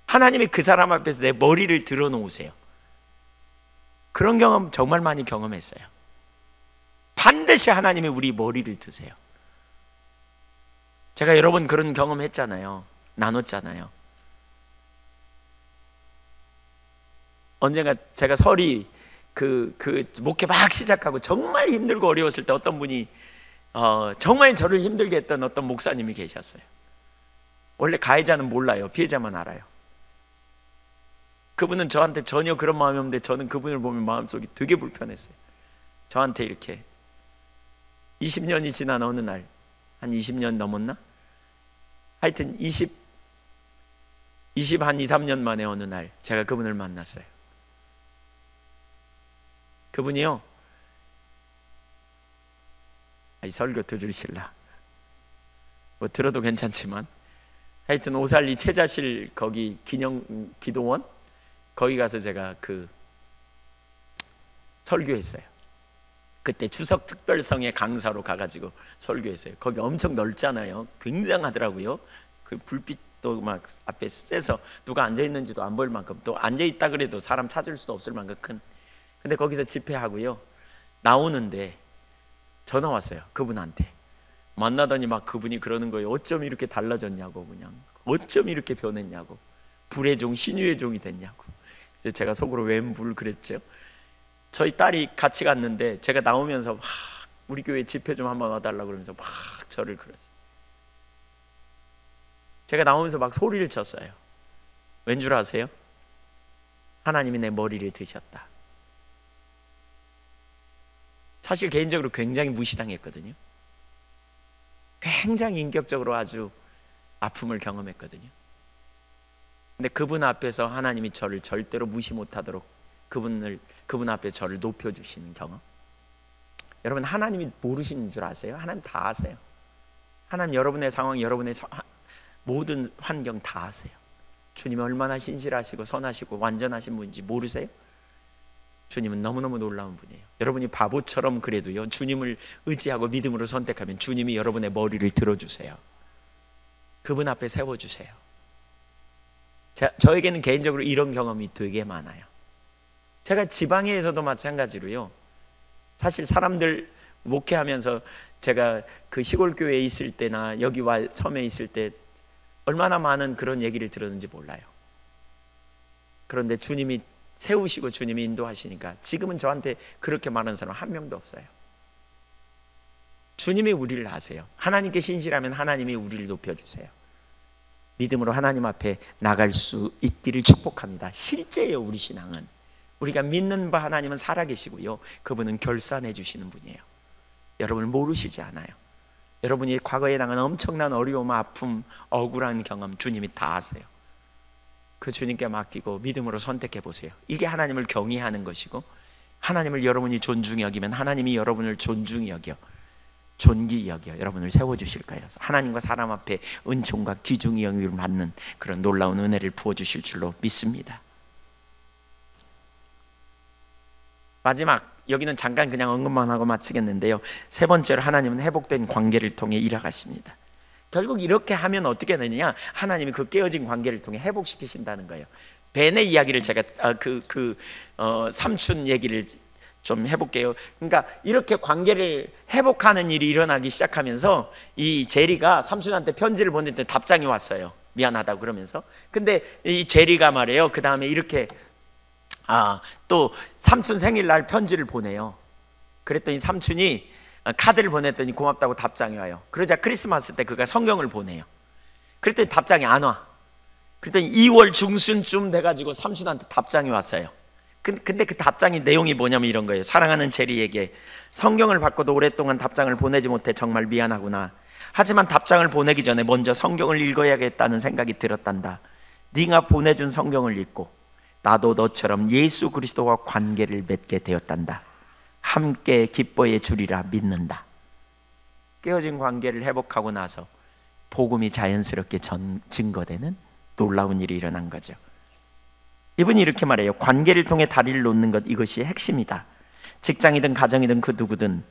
하나님이 그 사람 앞에서 내 머리를 들어놓으세요. 그런 경험 정말 많이 경험했어요. 반드시 하나님이 우리 머리를 드세요. 제가 여러 번 그런 경험했잖아요. 나눴잖아요. 언젠가 제가 설이 그 목회 막 시작하고 정말 힘들고 어려웠을 때 어떤 분이 정말 저를 힘들게 했던 어떤 목사님이 계셨어요. 원래 가해자는 몰라요. 피해자만 알아요. 그분은 저한테 전혀 그런 마음이 없는데 저는 그분을 보면 마음속이 되게 불편했어요. 저한테 이렇게 20년이 지난 어느 날, 한 20년 넘었나? 하여튼 한 2, 3년 만에 어느 날 제가 그분을 만났어요. 그분이요, 이 설교 들으실라 뭐 들어도 괜찮지만 하여튼 오살리 채자실 거기 기도원 거기 가서 제가 그 설교했어요. 그때 추석 특별성의 강사로 가가지고 설교했어요. 거기 엄청 넓잖아요. 굉장하더라고요. 그 불빛도 막 앞에 쐬서 누가 앉아있는지도 안 보일 만큼, 또 앉아있다 그래도 사람 찾을 수도 없을 만큼 큰. 근데 거기서 집회하고요, 나오는데 전화 왔어요. 그분한테 만나더니 막 그분이 그러는 거예요. 어쩜 이렇게 달라졌냐고, 그냥 어쩜 이렇게 변했냐고, 불의 종 신유의 종이 됐냐고. 그래서 제가 속으로 웬불 그랬죠. 저희 딸이 같이 갔는데 제가 나오면서 막 우리 교회 집회 좀 한번 와달라고 그러면서 막 저를 그러지. 제가 나오면서 막 소리를 쳤어요. 왠 줄 아세요? 하나님이 내 머리를 드셨다. 사실 개인적으로 굉장히 무시당했거든요. 굉장히 인격적으로 아주 아픔을 경험했거든요. 근데 그분 앞에서 하나님이 저를 절대로 무시 못하도록 그분 앞에 저를 높여주시는 경험. 여러분 하나님이 모르시는 줄 아세요? 하나님 다 아세요. 하나님 여러분의 상황, 여러분의 모든 환경 다 아세요. 주님이 얼마나 신실하시고 선하시고 완전하신 분인지 모르세요? 주님은 너무너무 놀라운 분이에요. 여러분이 바보처럼 그래도요, 주님을 의지하고 믿음으로 선택하면 주님이 여러분의 머리를 들어주세요. 그분 앞에 세워주세요. 저에게는 개인적으로 이런 경험이 되게 많아요. 제가 지방에서도 마찬가지로요, 사실 사람들 목회하면서 제가 그 시골 교회에 있을 때나 여기 와 섬에 있을 때 얼마나 많은 그런 얘기를 들었는지 몰라요. 그런데 주님이 세우시고 주님이 인도하시니까 지금은 저한테 그렇게 말하는 사람 한 명도 없어요. 주님이 우리를 아세요. 하나님께 신실하면 하나님이 우리를 높여주세요. 믿음으로 하나님 앞에 나갈 수 있기를 축복합니다. 실제예요. 우리 신앙은, 우리가 믿는 바 하나님은 살아계시고요, 그분은 결산해 주시는 분이에요. 여러분을 모르시지 않아요. 여러분이 과거에 당한 엄청난 어려움, 아픔, 억울한 경험 주님이 다 아세요. 그 주님께 맡기고 믿음으로 선택해 보세요. 이게 하나님을 경외하는 것이고, 하나님을 여러분이 존중히 여기면 하나님이 여러분을 존중히 여겨, 존귀히 여겨 여러분을 세워주실 거예요. 하나님과 사람 앞에 은총과 귀중히 여김을 받는 그런 놀라운 은혜를 부어주실 줄로 믿습니다. 마지막, 여기는 잠깐 그냥 언급만 하고 마치겠는데요, 세 번째로 하나님은 회복된 관계를 통해 일하셨습니다. 결국 이렇게 하면 어떻게 되느냐, 하나님이 그 깨어진 관계를 통해 회복시키신다는 거예요. 벤의 이야기를 제가 삼촌 얘기를 좀 해볼게요. 그러니까 이렇게 관계를 회복하는 일이 일어나기 시작하면서 이 제리가 삼촌한테 편지를 보냈더니 답장이 왔어요. 미안하다고 그러면서. 근데 이 제리가 말이에요, 그 다음에 이렇게 또 삼촌 생일날 편지를 보내요. 그랬더니 삼촌이 카드를 보냈더니 고맙다고 답장이 와요. 그러자 크리스마스 때 그가 성경을 보내요. 그랬더니 답장이 안 와. 그랬더니 2월 중순쯤 돼가지고 삼촌한테 답장이 왔어요. 근데 그 답장이 내용이 뭐냐면 이런 거예요. 사랑하는 제리에게, 성경을 받고도 오랫동안 답장을 보내지 못해 정말 미안하구나. 하지만 답장을 보내기 전에 먼저 성경을 읽어야겠다는 생각이 들었단다. 네가 보내준 성경을 읽고 나도 너처럼 예수 그리스도와 관계를 맺게 되었단다. 함께 기뻐해 주리라 믿는다. 깨어진 관계를 회복하고 나서 복음이 자연스럽게 증거되는 놀라운 일이 일어난 거죠. 이분이 이렇게 말해요. 관계를 통해 다리를 놓는 것, 이것이 핵심이다. 직장이든 가정이든 그 누구든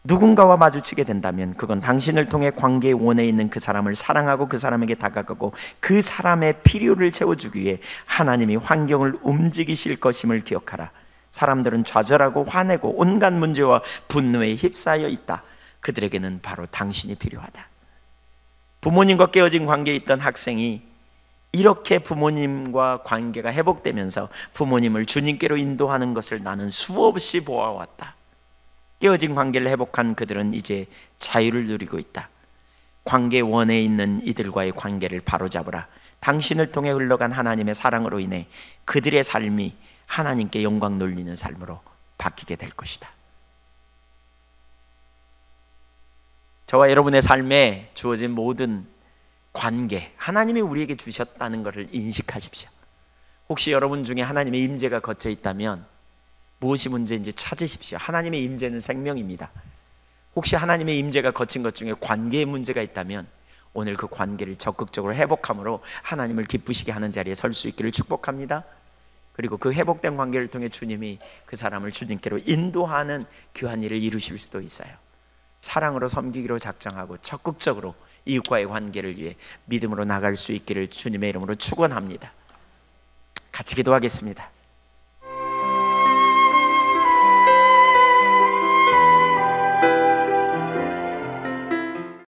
누군가와 마주치게 된다면 그건 당신을 통해 관계의 원에 있는 그 사람을 사랑하고 그 사람에게 다가가고 그 사람의 필요를 채워주기 위해 하나님이 환경을 움직이실 것임을 기억하라. 사람들은 좌절하고 화내고 온갖 문제와 분노에 휩싸여 있다. 그들에게는 바로 당신이 필요하다. 부모님과 깨어진 관계에 있던 학생이 이렇게 부모님과 관계가 회복되면서 부모님을 주님께로 인도하는 것을 나는 수없이 보아왔다. 깨어진 관계를 회복한 그들은 이제 자유를 누리고 있다. 관계 원에 있는 이들과의 관계를 바로잡으라. 당신을 통해 흘러간 하나님의 사랑으로 인해 그들의 삶이 하나님께 영광 돌리는 삶으로 바뀌게 될 것이다. 저와 여러분의 삶에 주어진 모든 관계, 하나님이 우리에게 주셨다는 것을 인식하십시오. 혹시 여러분 중에 하나님의 임재가 거쳐 있다면 무엇이 문제인지 찾으십시오. 하나님의 임재는 생명입니다. 혹시 하나님의 임재가 거친 것 중에 관계의 문제가 있다면 오늘 그 관계를 적극적으로 회복함으로 하나님을 기쁘시게 하는 자리에 설 수 있기를 축복합니다. 그리고 그 회복된 관계를 통해 주님이 그 사람을 주님께로 인도하는 귀한 일을 이루실 수도 있어요. 사랑으로 섬기기로 작정하고 적극적으로 이웃과의 관계를 위해 믿음으로 나갈 수 있기를 주님의 이름으로 축원합니다. 같이 기도하겠습니다.